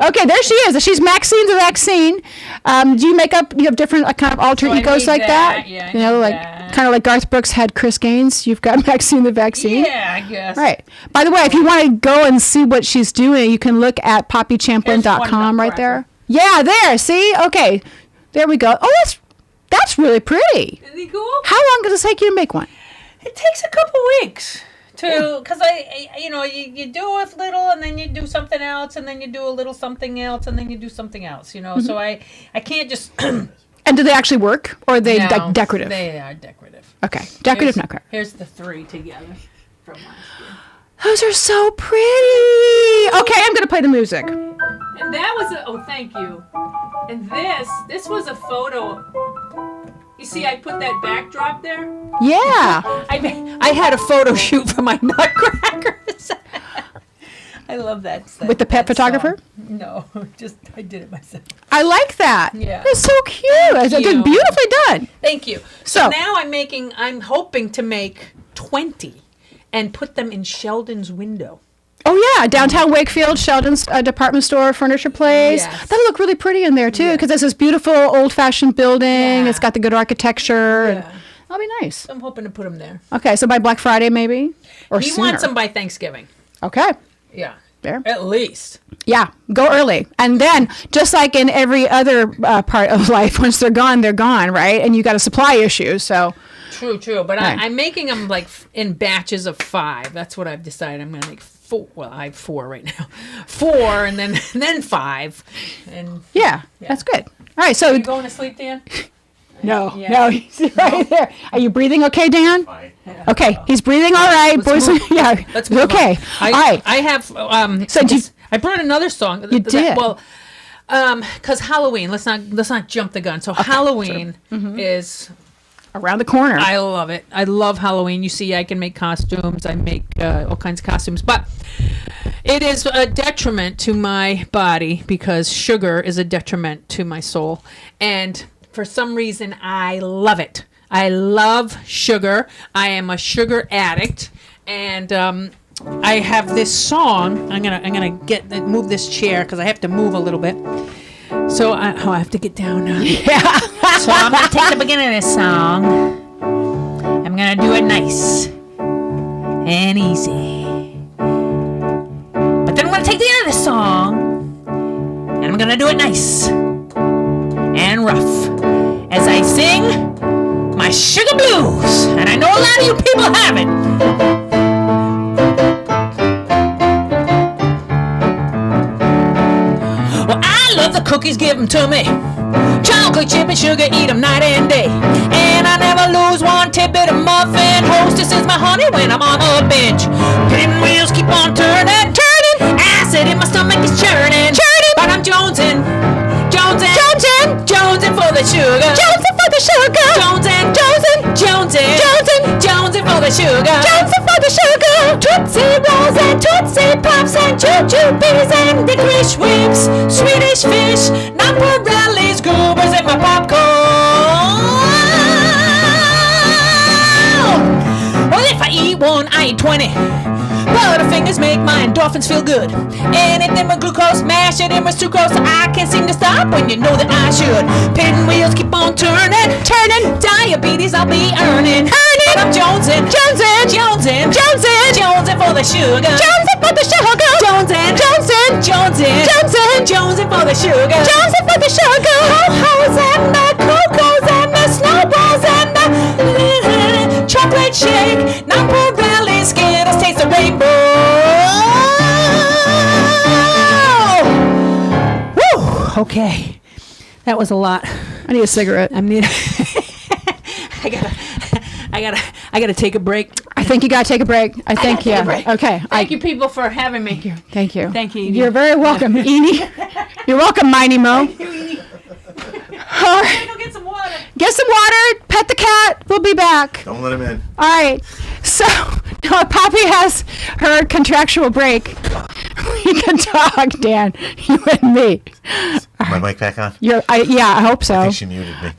Okay, there she is. She's Maxine the vaccine. Do you make up? You have different kind of alter egos like that? Yeah, kind of like Garth Brooks had Chris Gaines. You've got Maxine the vaccine. Yeah, I guess. Right. By the way, if you want to go and see what she's doing, you can look at poppychamplin.com right there. Yeah, there. See? Okay, there we go. Oh, that's really pretty. Isn't he cool? How long does it take you to make one? It takes a couple weeks. Because you do a little, and then you do something else, and then you do a little something else, and then you do something else, So I can't just... And do they actually work, or are they like decorative? They are decorative. Okay, decorative nutcracker. Here's the 3 together from last year. Those are so pretty. Okay, I'm going to play the music. And that was thank you. And this was a photo... You see, I put that backdrop there? Yeah. I had a photo shoot for my nutcrackers. I love that. With the pet photographer? Song. No, I did it myself. I like that. Yeah. It's so cute. It's beautifully done. Thank you. So now I'm hoping to make 20 and put them in Sheldon's window. Oh, yeah. Downtown Wakefield, Sheldon's department store, furniture place. Yes. That'll look really pretty in there, too, because there's this beautiful old-fashioned building. Yeah. It's got the good architecture. Yeah. And that'll be nice. I'm hoping to put them there. Okay, so by Black Friday, maybe? Or he sooner. wants them by Thanksgiving. Okay. Yeah. There. At least. Yeah, go early. And then, just like in every other part of life, once they're gone, right? And you got a supply issue, so... True. But right. I'm making them like in batches of 5. That's what I've decided. I'm going to make 4. Well, I have 4 right now. 4 and then 5. And yeah, that's good. All right, so... Are you going to sleep, Dan? No, he's right there. Are you breathing okay, Dan? Fine. Okay, he's breathing all right. Let's move. Yeah, let's move okay. On. All right. I have. So I brought another song. You did. Well, because Halloween. Let's not jump the gun. So okay, Halloween is around the corner. I love it. I love Halloween. You see, I can make costumes. I make all kinds of costumes, but it is a detriment to my body because sugar is a detriment to my soul, and for some reason, I love it. I love sugar. I am a sugar addict, and I have this song. I'm gonna move this chair because I have to move a little bit. So I have to get down now. Yeah. So I'm gonna take the beginning of this song. I'm gonna do it nice and easy. But then I'm gonna take the end of this song, and I'm gonna do it nice and rough as I sing my sugar blues, and I know a lot of you people have it. Well, I love the cookies, give them to me. Chocolate chip and sugar, eat them night and day. And I never lose one tidbit of muffin. Hostess is my honey when I'm on a binge. Pinwheels keep on turning. Acid in my stomach is churning. But I'm jonesing for the sugar. Jonesing for the sugar. Jonesing for the sugar. Jonesing for the sugar. Tootsie Rolls and Tootsie Pops and Jujubes and licorice whips. Swedish fish, Nopperelli's, goobers in my popcorn. Well, if I eat one, I eat 20. Butterfingers make my endorphins feel good. Anything with glucose, mash it in with sucrose. I can't seem to stop when you know that I should. Pinwheels keep on turning. Diabetes I'll be earning. But I'm jonesing for the sugar. Jonesing for the sugar. Jonesing for the sugar. Ho-hos and the cocos and the snowballs and the chocolate shake. Nopperelli Skittles taste the rainbow. Okay. That was a lot. I need a cigarette. I gotta take a break. I think you gotta take a break. I think, yeah. Okay. Thank you, people, for having me. Thank you. Thank you, Edie. You're very welcome, Edie. You're welcome, Miney Mo. Thank you, Edie. All right. Go get some water. Get some water. Pet the cat. We'll be back. Don't let him in. All right. So now Poppy has her contractual break. We can talk, Dan. You and me. My mic back on? Yeah, I hope so. I think she muted me.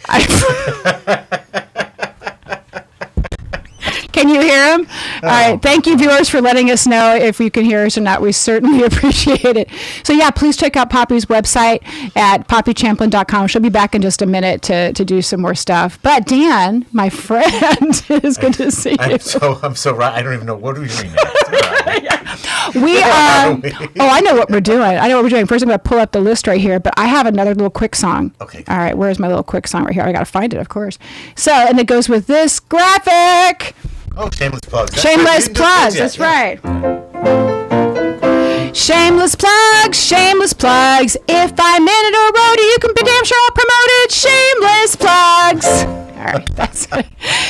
Can you hear him? All right. Thank you, viewers, for letting us know if you can hear us or not. We certainly appreciate it. So, yeah, please check out Poppy's website at poppychamplin.com. She'll be back in just a minute to do some more stuff. But, Dan, my friend, it is good to see you. I'm so right. I don't even know. What are we doing now? We are. Oh, I know what we're doing. First, I'm going to pull up the list right here, but I have another little quick song. Okay. All right. Where's my little quick song right here? I got to find it, of course. So, and it goes with this graphic. Oh, shameless plugs. Shameless plugs. That's right. Shameless plugs, shameless plugs. If I'm in it or roadie, you can be damn sure I'll promote it. Shameless plugs. All right, that's it.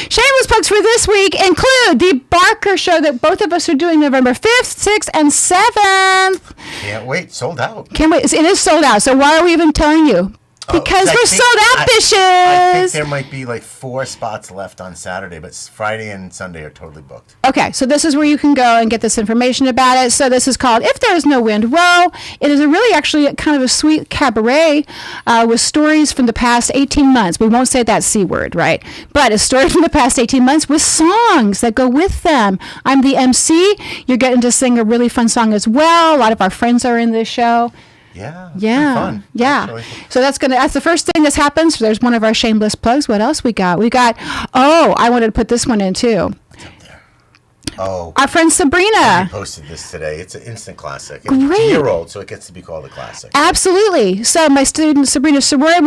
Shameless plugs for this week include the Barker show that both of us are doing November 5th, 6th, and 7th. Can't wait. Sold out. Can't wait. It is sold out. So why are we even telling you? Because we're sold out, bitches. I think there might be like 4 spots left on Saturday, but Friday and Sunday are totally booked. Okay, so this is where you can go and get this information about it. So this is called If There Is No Wind, Row. It is actually kind of a sweet cabaret with stories from the past 18 months. We won't say that C word, right? But it's stories from the past 18 months with songs that go with them. I'm the MC. You're getting to sing a really fun song as well. A lot of our friends are in this show. Yeah. Fun, actually. So that's the first thing that happens. There's one of our shameless plugs. What else we got? I wanted to put this one in too. What's up there? Oh. Our friend Sabrina. We posted this today. It's an instant classic. Great. It's a year-old, so it gets to be called a classic. Absolutely. So my student Sabrina Soroy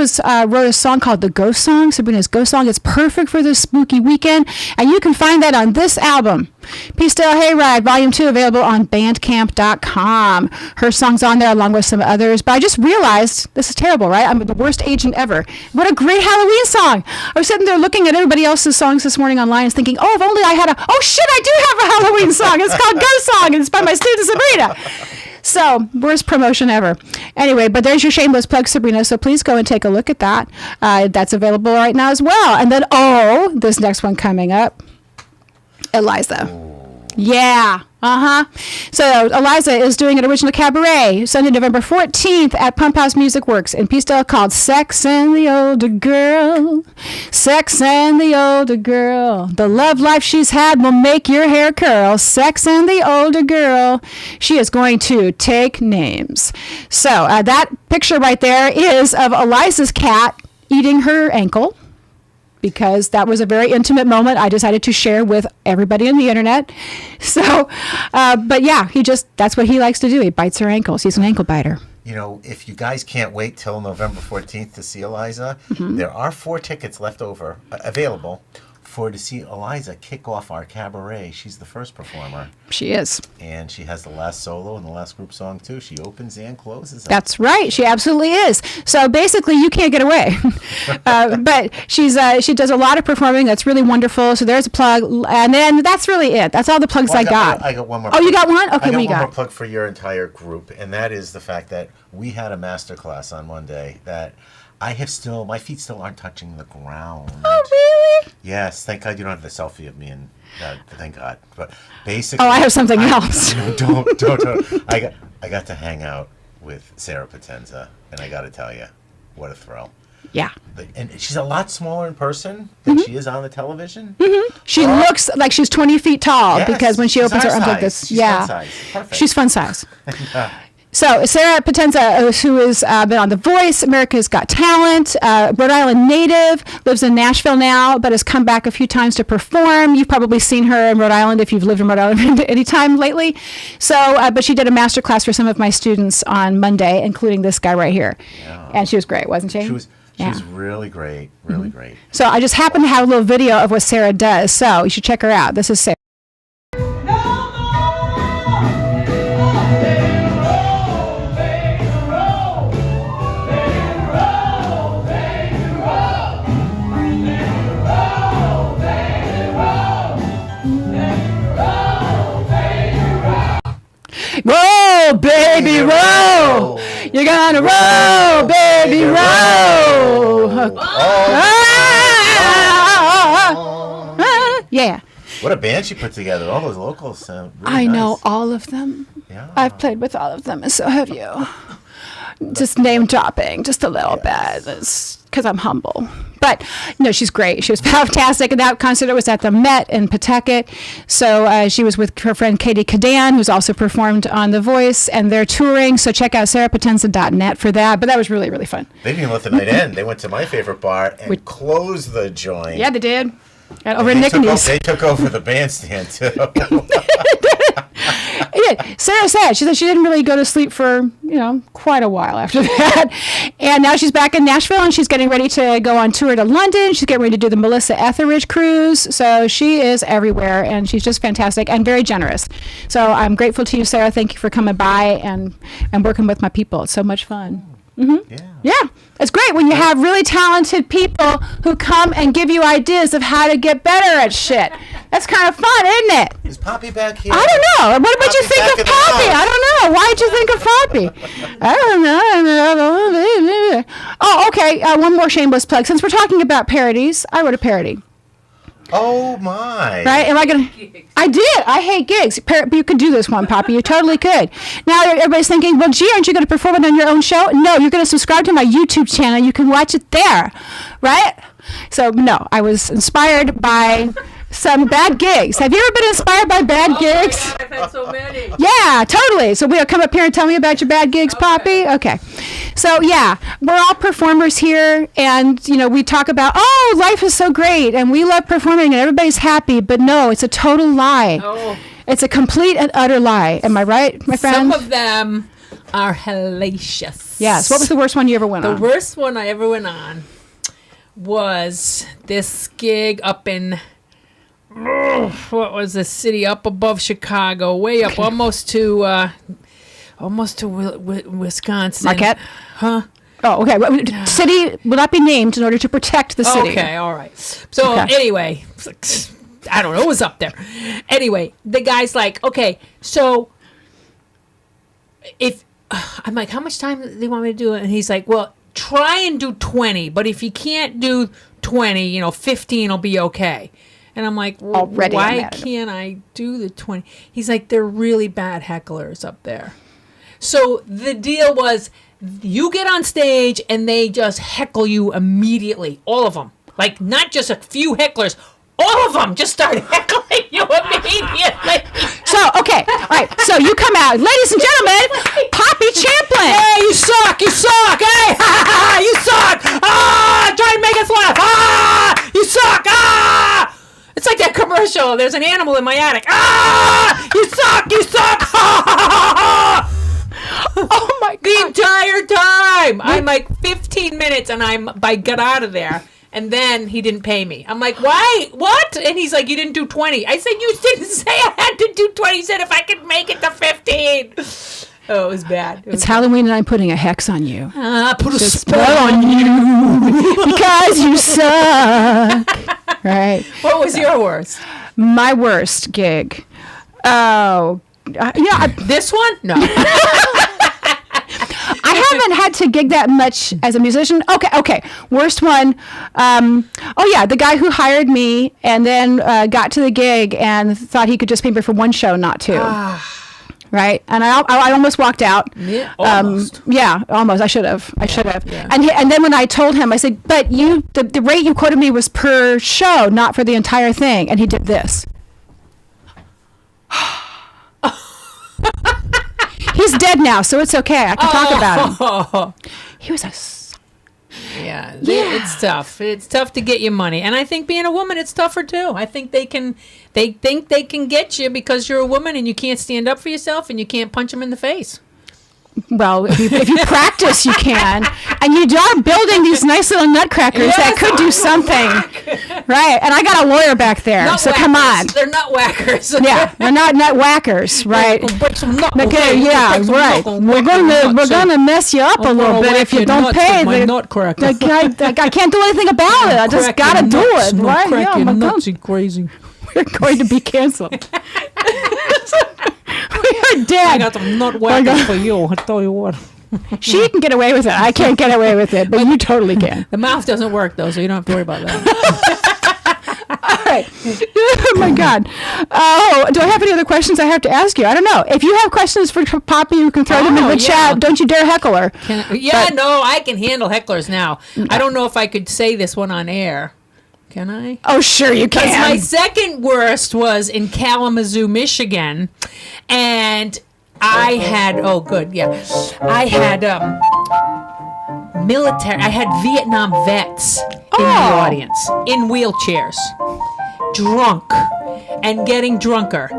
wrote a song called The Ghost Song, Sabrina's Ghost Song. It's perfect for this spooky weekend, and you can find that on this album. Casteel Hayride, Volume 2, available on Bandcamp.com. Her song's on there along with some others, but I just realized, this is terrible, right? I'm the worst agent ever. What a great Halloween song. I was sitting there looking at everybody else's songs this morning online and thinking, if only I had I do have a Halloween song. It's called Ghost Song, and it's by my student Sabrina. So, worst promotion ever. Anyway, but there's your shameless plug, Sabrina, so please go and take a look at that. That's available right now as well. And then, this next one coming up. Eliza. Ooh. Yeah. So Eliza is doing an original cabaret Sunday, November 14th at Pump House Music Works in Peacedale called Sex and the Older Girl. Sex and the Older Girl. The love life she's had will make your hair curl. Sex and the Older Girl. She is going to take names. So that picture right there is of Eliza's cat eating her ankle, because that was a very intimate moment I decided to share with everybody on the internet. So, but yeah, that's what he likes to do. He bites her ankles. He's an ankle biter. If you guys can't wait till November 14th to see Eliza, there are 4 tickets left over, available, to see Eliza kick off our cabaret. She's the first performer. She is. And she has the last solo and the last group song, too. She opens and closes. That's right. She absolutely is. So basically, you can't get away. But she does a lot of performing. That's really wonderful. So there's a plug. And then that's really it. That's all the plugs I got. I got one more. Oh, you got one? Okay, what you got? got? One more plug for your entire group, and that is the fact that we had a master class on Monday that my feet still aren't touching the ground. Oh, really? Yes. Thank God you don't have the selfie of me, and thank God. But basically. Oh, I have something else. Don't. I got to hang out with Sara Potenza, and I got to tell you, what a thrill. Yeah. And she's a lot smaller in person than she is on the television. Mm-hmm. She looks like she's 20 feet tall because when she opens her arms like this. She's fun size. Perfect. She's fun size. So Sara Potenza, who has been on The Voice, America's Got Talent, Rhode Island native, lives in Nashville now, but has come back a few times to perform. You've probably seen her in Rhode Island if you've lived in Rhode Island any time lately. So, but she did a master class for some of my students on Monday, including this guy right here. Yeah. And she was great, wasn't she? She was really great, really great. So I just happened to have a little video of what Sara does, so you should check her out. This is Sara. roll, baby, roll. You're gonna roll, baby, roll. Yeah. What a band she put together. All those locals sound really I know nice. all of them. Yeah. I've played with all of them, and so have you. Just name dropping, just a little bit, because I'm humble. But no, she's great. She was fantastic. And that concert was at the Met in Pawtucket. So she was with her friend Katie Cadan, who's also performed on The Voice, and they're touring. So check out sarapotenza.net for that. But that was really, really fun. They didn't even let the night end. They went to my favorite bar and closed the joint. Yeah, they did. Over in Nickney's. They took over the bandstand, too. Yeah, Sarah said she didn't really go to sleep for quite a while after that, and now she's back in Nashville and she's getting ready to go on tour to London. She's getting ready to do the Melissa Etheridge cruise, so she is everywhere and she's just fantastic and very generous. So I'm grateful to you, Sarah. Thank you for coming by and working with my people. It's so much fun. Mm-hmm. Yeah, it's great when you have really talented people who come and give you ideas of how to get better at shit. That's kind of fun, isn't it? Is Poppy back here? I don't know. What did you think of Poppy? I don't know. Why did you think of Poppy? I don't know. Oh, okay. One more shameless plug. Since we're talking about parodies, I wrote a parody. Oh, my. Right? Am I going to? I did. I hate gigs. You could do this one, Poppy. You totally could. Now everybody's thinking, well, gee, aren't you going to perform it on your own show? No, you're going to subscribe to my YouTube channel. You can watch it there. Right? So, no, I was inspired by some bad gigs. Have you ever been inspired by bad gigs? God, I've had so many. Yeah, totally. So we'll come up here and tell me about your bad gigs, Poppy? Okay. So, yeah, we're all performers here, and, we talk about, oh, life is so great, and we love performing, and everybody's happy, but no, it's a total lie. Oh. It's a complete and utter lie. Am I right, my friend? Some of them are hellacious. Yes. What was the worst one you ever went on? The worst one I ever went on was this gig up in... what was the city up above Chicago, way up, almost to Wisconsin. Marquette? Huh? Oh, okay. City will not be named in order to protect the city. Okay, all right. So anyway, I don't know, it was up there. Anyway, the guy's like, okay, so if I'm like, how much time do they want me to do it? And he's like, well, try and do 20, but if you can't do 20, 15 will be okay. And I'm like, well, why can't I do the 20? He's like, they're really bad hecklers up there. So the deal was, you get on stage and they just heckle you immediately. All of them. Like, not just a few hecklers. All of them just start heckling you immediately. So, okay. All right. So you come out. Ladies and gentlemen, Poppy Champlin. Hey, you suck. You suck. Hey, you suck. Ah, try and make us laugh. Ah, you suck. Ah. It's like that commercial. There's an animal in my attic. Ah! You suck! You suck! Oh my God. The entire time! I'm like 15 minutes and I got out of there. And then he didn't pay me. I'm like, why? What? And he's like, you didn't do 20. I said, you didn't say I had to do 20. He said, if I could make it to 15. Oh, it was bad. It's Halloween and I'm putting a hex on you. Put a spell on you because you suck. Right. What was your worst? My worst gig. Oh, this one? No. I haven't had to gig that much as a musician. Okay. Worst one. The guy who hired me and then got to the gig and thought he could just pay me for one show, not two. Right, and I almost walked out. Yeah, almost. Almost. I should have. Yeah. And then when I told him, I said, "But the rate you quoted me was per show, not for the entire thing." And he did this. He's dead now, so it's okay. I can talk about him. He was a. Yeah, it's tough. It's tough to get you money, and I think being a woman, it's tougher too. I think they think they can get you because you're a woman and you can't stand up for yourself and you can't punch them in the face. Well, if you practice, you can. And you are building these nice little nutcrackers that could do something. Right. And I got a lawyer back there, Nut so whackers. Come on. They're nut whackers. Yeah, they're not nut whackers, right? Break some knuckles. Okay, yeah, right. We're gonna mess you up a little bit if you don't pay. I can't do anything about it. I just gotta do it, right? Yeah, nuts, you crazy. We're going to be canceled. We are did. I got some nut whackers for you. I tell you what. She can get away with it. I can't get away with it, but you totally can. The mouth doesn't work though, so you don't have to worry about that. All right. Oh my God. Oh, do I have any other questions I have to ask you? I don't know. If you have questions for Poppy, you can throw them in the chat. Don't you dare heckle her. No, I can handle hecklers now. I don't know if I could say this one on air. Can I? Oh, sure you can. Because my second worst was in Kalamazoo, Michigan, and I had I had military. I had Vietnam vets in the audience in wheelchairs, drunk and getting drunker,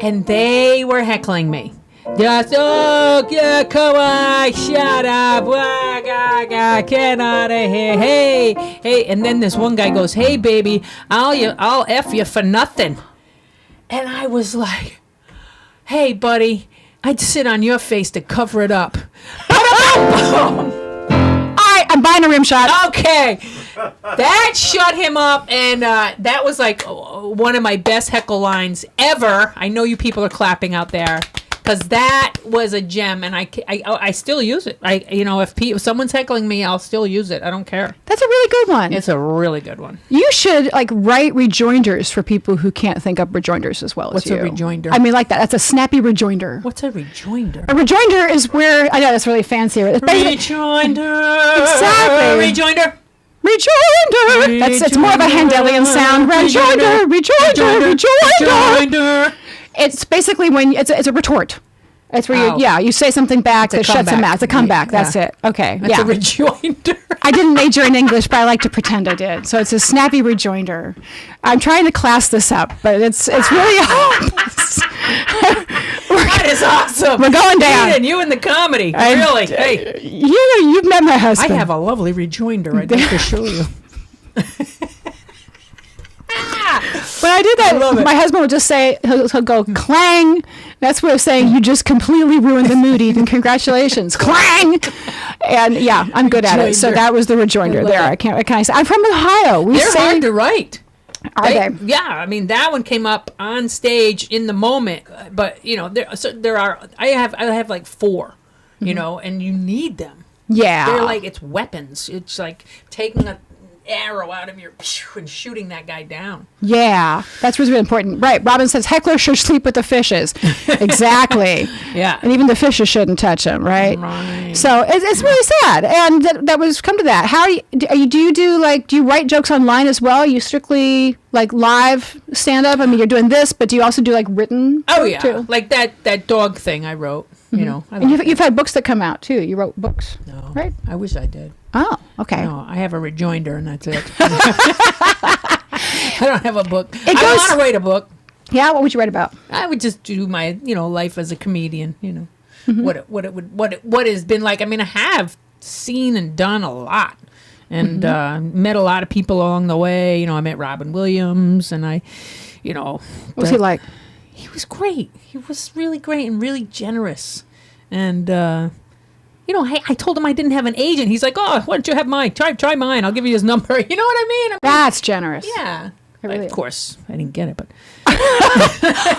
and they were heckling me. Just come on, shut up, get out of here, hey, and then this one guy goes, hey baby, I'll F you for nothing, and I was like, hey buddy, I'd sit on your face to cover it up. All right, I'm buying a rim shot. Okay. That shut him up, and that was like one of my best heckle lines ever. I know you people are clapping out there, because that was a gem, and I still use it. If someone's heckling me, I'll still use it. I don't care. That's a really good one. It's a really good one. You should write rejoinders for people who can't think up rejoinders as well as you. What's a rejoinder? I mean, like that. That's a snappy rejoinder. What's a rejoinder? A rejoinder is where, I know that's really fancy. Rejoinder. Exactly. Rejoinder. Rejoinder. It's more of a Handelian sound. Rejoinder. Rejoinder. It's basically when it's a retort. It's where you say something back that shuts them out. It's a comeback. That's it. Okay. That's a rejoinder. I didn't major in English, but I like to pretend I did. So it's a snappy rejoinder. I'm trying to class this up, but it's really That is awesome. We're going down. Eden, you in the comedy. Really? Hey. You've met my husband. I have a lovely rejoinder I'd like to show you. When I did that, my husband would just say, he'll go clang. That's what I'm saying. You just completely ruined the mood, Eden. Congratulations. Clang. And yeah, I'm good at it. So that was the rejoinder there. I can't say. I'm from Ohio. They're hard to write. Are they? Yeah, I mean that one came up on stage in the moment, but there are. I have like 4, and you need them. Yeah, they're like it's weapons. It's like taking an arrow out of your and shooting that guy down. Yeah, that's what's really important. Right. Robin says hecklers should sleep with the fishes. Exactly. Yeah. And even the fishes shouldn't touch them, right? Right. So it's really sad. And that was come to that. How do you write jokes online as well? Are you strictly like live stand up? I mean, you're doing this, but do you also do like written? Oh yeah. Too? Like that dog thing I wrote, And you've had books that come out too. You wrote books. No. Right? I wish I did. Oh, okay. No, I have a rejoinder and that's it. I don't have a book. I want to write a book. Yeah, what would you write about? I would just do my, life as a comedian, what has been like. I mean, I have seen and done a lot and met a lot of people along the way. I met Robin Williams and what was he like? He was great. He was really great and really generous. And, I told him I didn't have an agent. He's like, oh, why don't you have mine? Try mine. I'll give you his number. You know what I mean? That's generous. Yeah. Of course, I didn't get it, but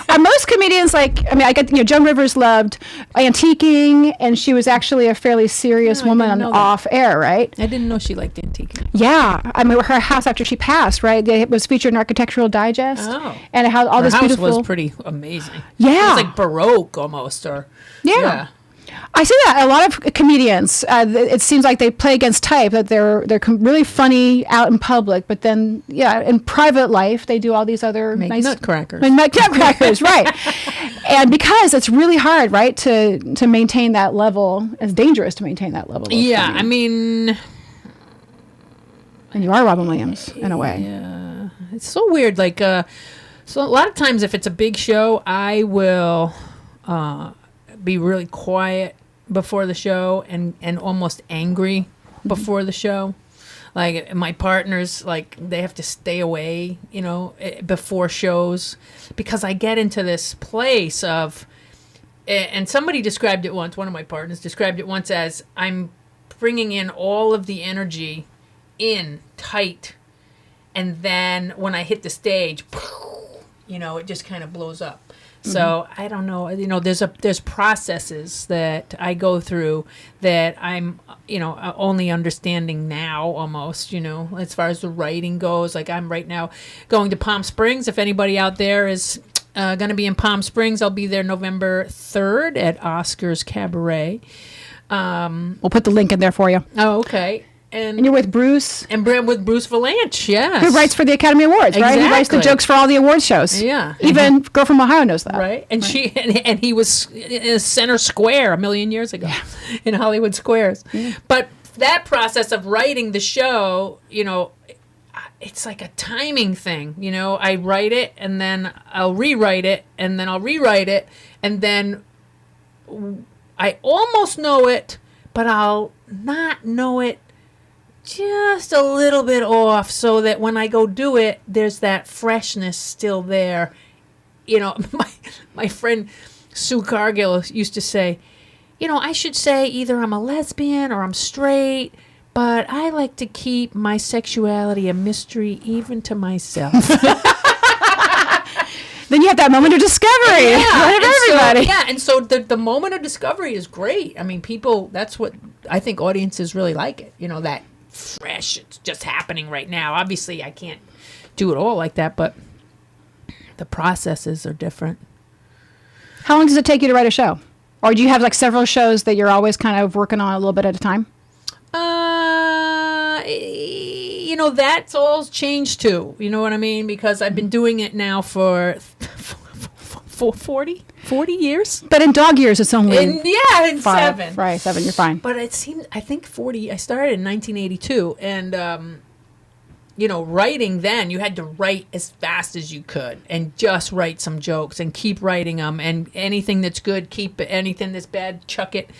are most comedians I get Joan Rivers loved antiquing, and she was actually a fairly serious woman on off air, right? I didn't know she liked antiquing. Yeah, I mean her house after she passed, right? It was featured in Architectural Digest. Oh, and how all her this house beautiful was pretty amazing. Yeah, it was like Baroque almost, or yeah. I see that a lot of comedians. It seems like they play against type. That they're really funny out in public, but then in private life they do all these other nice nutcrackers. Nutcrackers, right? And because it's really hard, right, to maintain that level. It's dangerous to maintain that level. Yeah, I mean, and you are Robin Williams in a way. Yeah, it's so weird. Like, so a lot of times if it's a big show, I will. Be really quiet before the show and almost angry before the show. Like my partners, like they have to stay away, before shows because I get into this place of, and somebody described it once, one of my partners described it once as I'm bringing in all of the energy in tight. And then when I hit the stage, it just kind of blows up. So I don't know. There's processes that I go through that I'm only understanding now almost. As far as the writing goes, like I'm right now going to Palm Springs. If anybody out there is going to be in Palm Springs, I'll be there November 3rd at Oscar's Cabaret. We'll put the link in there for you. Oh, okay. And you're with Bruce. And with Bruce Valanche, yes. Who writes for the Academy Awards, right? He writes the jokes for all the award shows. Yeah. Even Girl from Ohio knows that. Right. And and he was in Center Square a million years ago in Hollywood Squares. Yeah. But that process of writing the show, it's like a timing thing. I write it and then I'll rewrite it and then I'll rewrite it and then I almost know it, but I'll not know it just a little bit off so that when I go do it, there's that freshness still there. My friend Sue Cargill used to say, I should say either I'm a lesbian or I'm straight, but I like to keep my sexuality a mystery even to myself. Then you have that moment of discovery. Everybody. And so the moment of discovery is great. I mean, that's what I think audiences really like it. That fresh, it's just happening right now. Obviously, I can't do it all like that, but the processes are different. How long does it take you to write a show? Or do you have like several shows that you're always kind of working on a little bit at a time? That's all changed too. You know what I mean? Because I've been doing it now for 40 years. But in dog years, it's only in 7. Right, 7, you're fine. But it seems, I think 40, I started in 1982. And, writing then, you had to write as fast as you could and just write some jokes and keep writing them. And anything that's good, keep it. Anything that's bad, chuck it.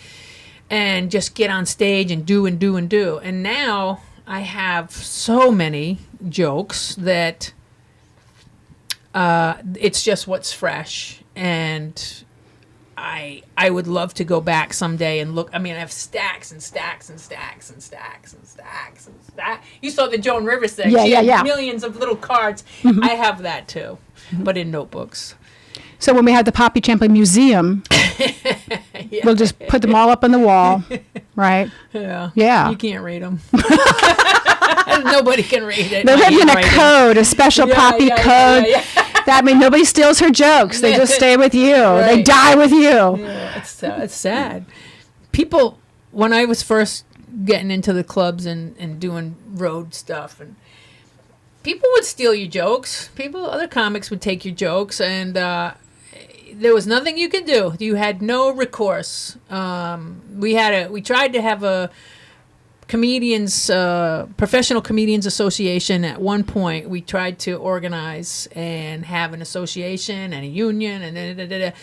And just get on stage and do and do and do. And now I have so many jokes that it's just what's fresh. And I would love to go back someday and look. I mean, I have stacks and stacks and stacks and stacks and stacks and stacks. You saw the Joan Rivers thing. She had millions of little cards. Mm-hmm. I have that too, but in notebooks. So when we have the Poppy Champlin Museum, we'll just put them all up on the wall, right? Yeah. Yeah. You can't read them. Nobody can read it. They're written in a code, a special Poppy code. Yeah. That means nobody steals her jokes. They just stay with you. Right. They die with you. Yeah, it's sad. People, when I was first getting into the clubs and doing road stuff, and people would steal your jokes. Other comics would take your jokes, and there was nothing you could do. You had no recourse. We tried to have a professional comedians association at one point. We tried to organize and have an association and a union and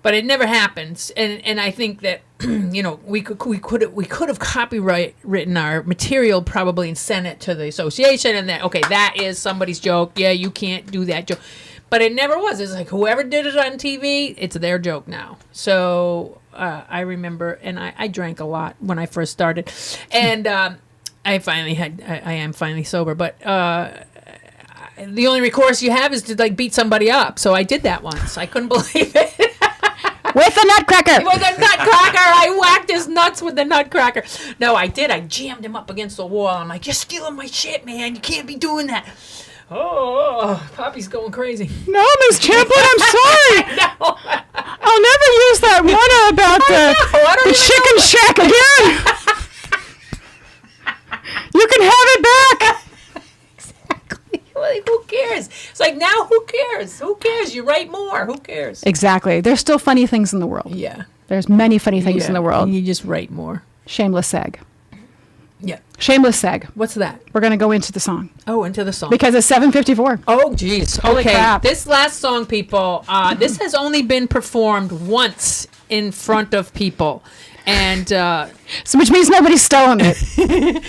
but it never happened. And I think that we could have copyright written our material probably and sent it to the association and that is somebody's joke. Yeah, you can't do that joke. But it never was. It's like whoever did it on TV, it's their joke now. So I remember, and I drank a lot when I first started, and I am finally sober. But the only recourse you have is to beat somebody up. So I did that once. I couldn't believe it. With a nutcracker. With a nutcracker. I whacked his nuts with the nutcracker. No, I did. I jammed him up against the wall. I'm like, you're stealing my shit, man. You can't be doing that. Oh, Poppy's going crazy. No, Miss Champlin, I'm sorry. No. I'll never use that one about the chicken shack again. You can have it back. Exactly. Like, who cares? It's like, now who cares? Who cares? You write more. Who cares? Exactly. There's still funny things in the world. Yeah. There's many funny things in the world. And you just write more. Shameless seg. Yeah. Shameless seg. What's that? We're going to go into the song. Oh, into the song. Because it's 7:54. Oh, geez. Holy okay. crap. This last song, people, this has only been performed once in front of people. And so which means nobody's stolen it.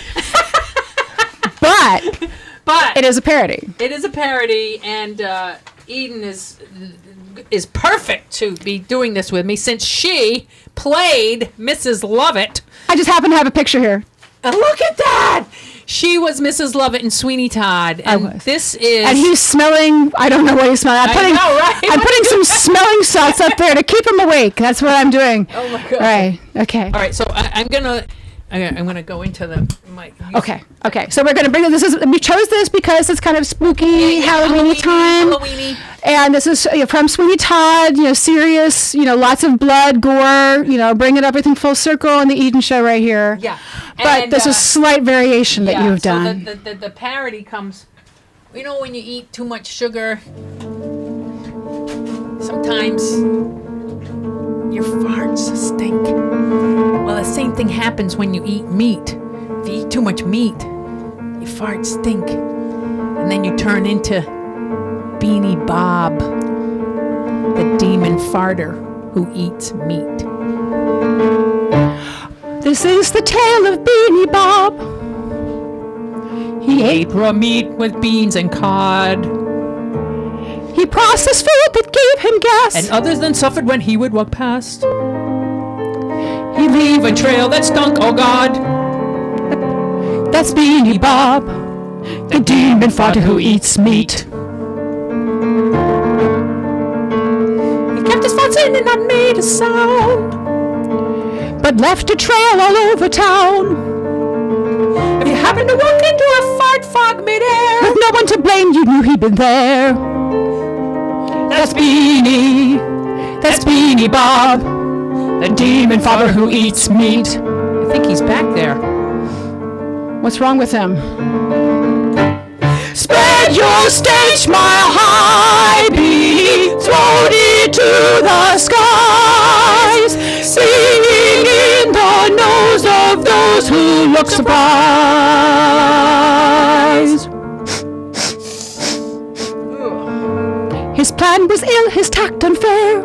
But it is a parody. It is a parody, and Eden is perfect to be doing this with me since she played Mrs. Lovett. I just happen to have a picture here. And look at that! She was Mrs. Lovett in Sweeny Todd, and this is. And he's smelling. I don't know what he's smelling. I'm putting some smelling salts up there to keep him awake. That's what I'm doing. Oh my god! Right. Okay. All right. So I'm gonna go into the mic. Okay. So we're gonna bring it. We chose this because it's kind of spooky, Halloween-y time. Halloween-y. And this is from Sweeny Todd. Serious. Lots of blood, gore. Bringing everything full circle on the Eden Show right here. Yeah. But there's a slight variation that you've done. So the parody comes. When you eat too much sugar, sometimes your farts stink. Well, the same thing happens when you eat meat. If you eat too much meat, your farts stink. And then you turn into Beanie Bob, the demon farter who eats meat. This is the tale of Beanie Bob. He ate raw meat with beans and cod. He processed food that gave him gas. And others then suffered when he would walk past. He'd leave a trail that stunk, oh God. That's Beanie Bob, the demon farter who eats meat. He kept his farts in and not made a sound, but left a trail all over town. If you happen to walk into a fart fog midair, with no one to blame, you knew he'd been there. That's Beanie Bob, the demon farter who eats meat. I think he's back there. What's wrong with him? Spread your stage mile high, Beanie, floating to the skies, singing in the nose of those who look surprised. His plan was ill, his tact unfair.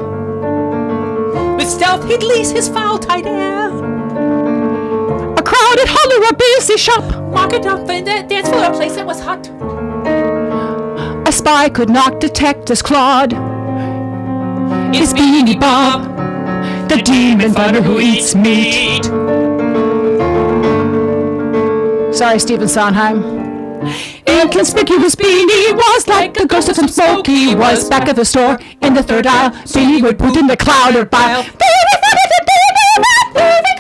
With stealth he'd lease his foul-tight air. A crowded hollow, a busy shop, Market up and dance floor, a place that was hot. a spy could not detect his Claude. It's Beanie Bob, the demon farter who eats meat. Sorry, Stephen Sondheim. Inconspicuous Beanie was like the ghost of some smoke. He was back at the store in the third aisle. Beanie would poot in the cloud or bile.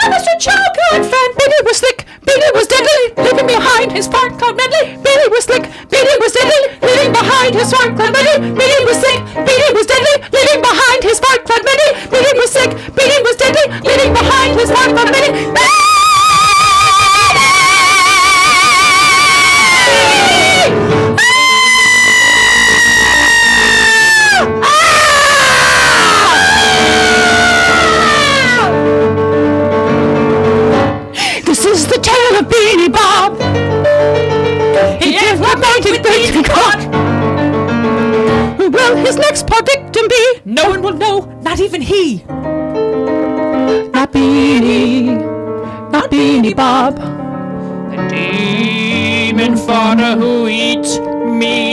Mr. Chocolate fan. Beanie was slick, Beanie was deadly, leaving behind his fart cloud medley. Beanie was slick, Beanie was deadly, leaving behind his fart cloud medley. Beanie was slick, Beanie was deadly, leaving behind his fart cloud medley. Beanie was sick, Beanie was deadly, leaving behind his fart cloud medley. This is the tale of Beanie Bob. He is not mounted beaten cock. Who will his next poor victim be? No one will know, not even he. Not Beanie Bob. The demon farter who eats meat.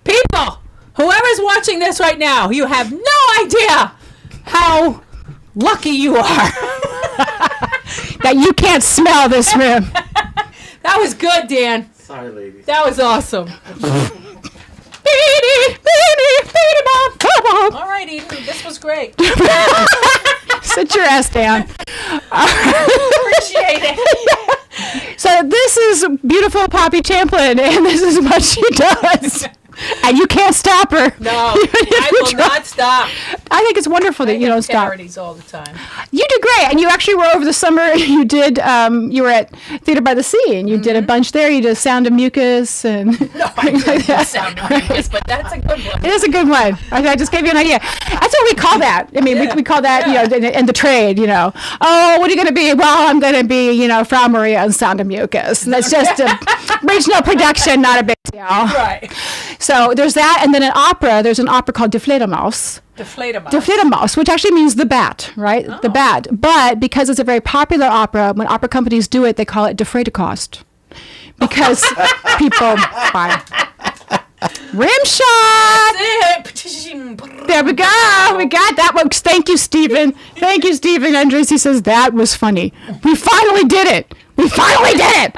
People, whoever's watching this right now, you have no idea how lucky you are. That you can't smell this room. That was good, Dan. Sorry, ladies. That was awesome. Beanie Bob. All right, Eden, this was great. Sit your ass down. Appreciate it. So this is beautiful Poppy Champlin, and this is what she does. And you can't stop her. No, I will not stop. I think it's wonderful that you don't stop. Parodies all the time. You do great, and you actually were over the summer. You did. You were at Theater by the Sea, and you did a bunch there. You did Sound of Mucus and things like that. Sound of Mucus, but that's a good one. It is a good one. I just gave you an idea. That's what we call that. I mean, we call that in the trade. Oh, what are you going to be? Well, I'm going to be Frau Maria and Sound of Mucus. And that's just a regional production, not a big deal. Right. So there's that, and then an opera. There's an opera called De Fledermaus. De Fledermaus, which actually means the bat, right? Oh. The bat. But because it's a very popular opera, when opera companies do it, they call it De Frederkost. Because people buy. Rim shot. There we go. We got that one. Thank you, Stephen. Thank you, Stephen. Andres, he says, that was funny. We finally did it. We finally did it.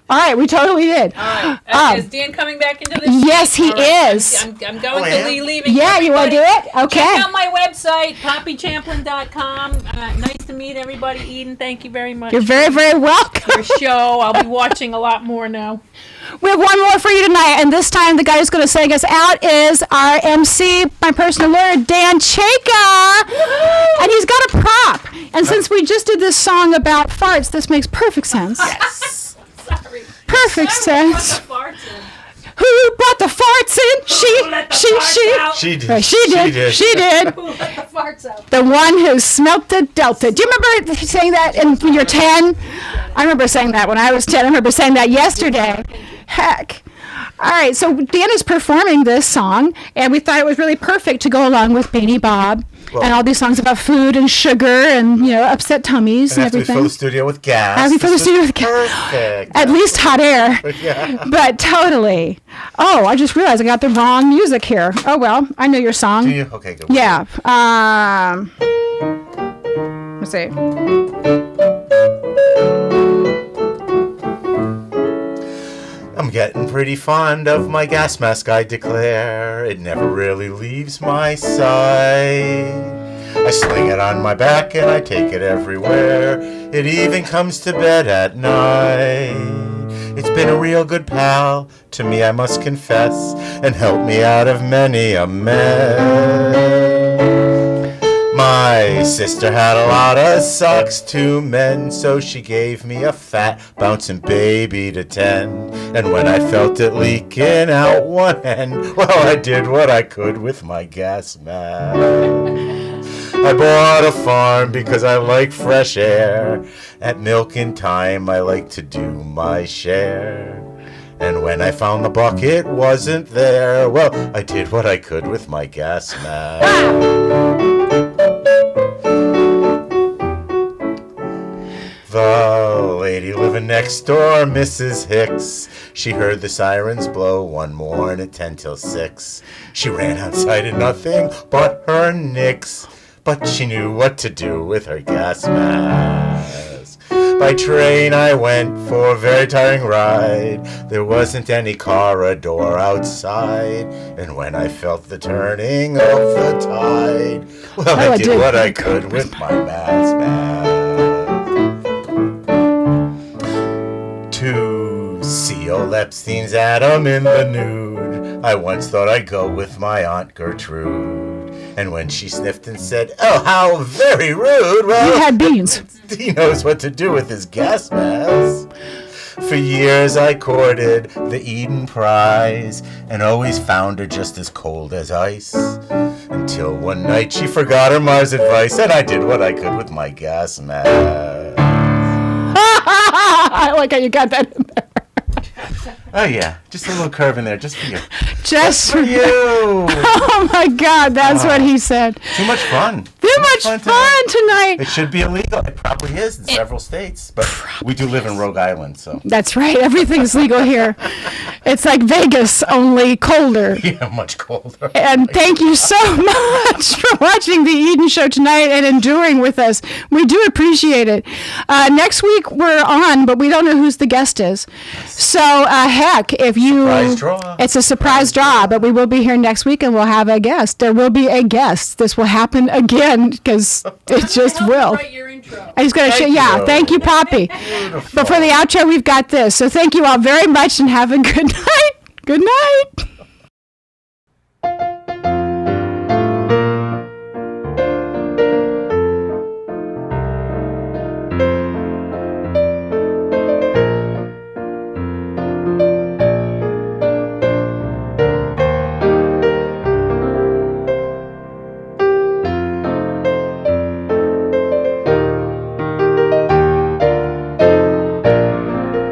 All right, we totally did. All right. Is Dan coming back into this? Yes, he is. I'm going to be leaving. Yeah, you want to do it? Okay. Check out my website, poppychamplin.com. Nice to meet everybody. Eden, thank you very much. You're very, very welcome. Your show. I'll be watching a lot more now. We have one more for you tonight, and this time the guy who's going to sing us out is our MC, my personal lawyer, Dan Chaika. And he's got a prop. And since we just did this song about farts, this makes perfect sense. Yes. Sorry. Perfect sense. Farts in. Who brought the farts in? She did. She did. Who let the farts out? The one who smelt the delta. Do you remember saying that when you're 10? I remember saying that when I was 10. I remember saying that yesterday. Heck. All right, so Dan is performing this song, and we thought it was really perfect to go along with Beanie Bob and all these songs about food and sugar and, upset tummies and after everything. we fill the studio with gas. After we fill the studio with gas. Perfect. At least hot air. Yeah. But totally. Oh, I just realized I got the wrong music here. Oh, well, I know your song. Do you? Okay, good. Yeah. Let's see. I'm getting pretty fond of my gas mask, I declare. It never really leaves my side. I sling it on my back and I take it everywhere. It even comes to bed at night. It's been a real good pal to me, I must confess, and helped me out of many a mess. My sister had a lot of socks to mend, so she gave me a fat, bouncing baby to tend. And when I felt it leaking out one end, well, I did what I could with my gas mask. I bought a farm because I like fresh air. At milking time, I like to do my share. And when I found the bucket wasn't there, well, I did what I could with my gas mask. The lady living next door, Mrs. Hicks, she heard the sirens blow one morn at 10 till 6. She ran outside and nothing but her nicks, but she knew what to do with her gas mask. By train I went for a very tiring ride. There wasn't any corridor outside, and when I felt the turning of the tide, well, I did what I could with my gas mask. To see old Epstein's Adam in the nude, I once thought I'd go with my Aunt Gertrude. And when she sniffed and said, "Oh, how very rude," well, You had beans. he knows what to do with his gas mask. For years I courted the Eden prize and always found her just as cold as ice. Until one night she forgot her Mars advice and I did what I could with my gas mask. I like how you got that in there. Oh yeah, just a little curve in there, just for you. Just for You. Oh my God, that's what he said. Too much fun. Too much fun tonight. It should be illegal. It probably is in several states, but we do live in Rogue Island, so. That's right. Everything's legal here. It's like Vegas, only colder. Yeah, much colder. And thank you so much for watching the Eden Show tonight and enduring with us. We do appreciate it. Next week we're on, but we don't know who's the guest is. So heck, if you, Surprise draw. It's a surprise draw, but we will be here next week and we'll have a guest. There will be a guest. This will happen again because it just will. Write your intro. I just got to show. Yeah, you. thank you, Poppy. Beautiful. But for the outro, we've got this. So thank you all very much and have a good night. Good night.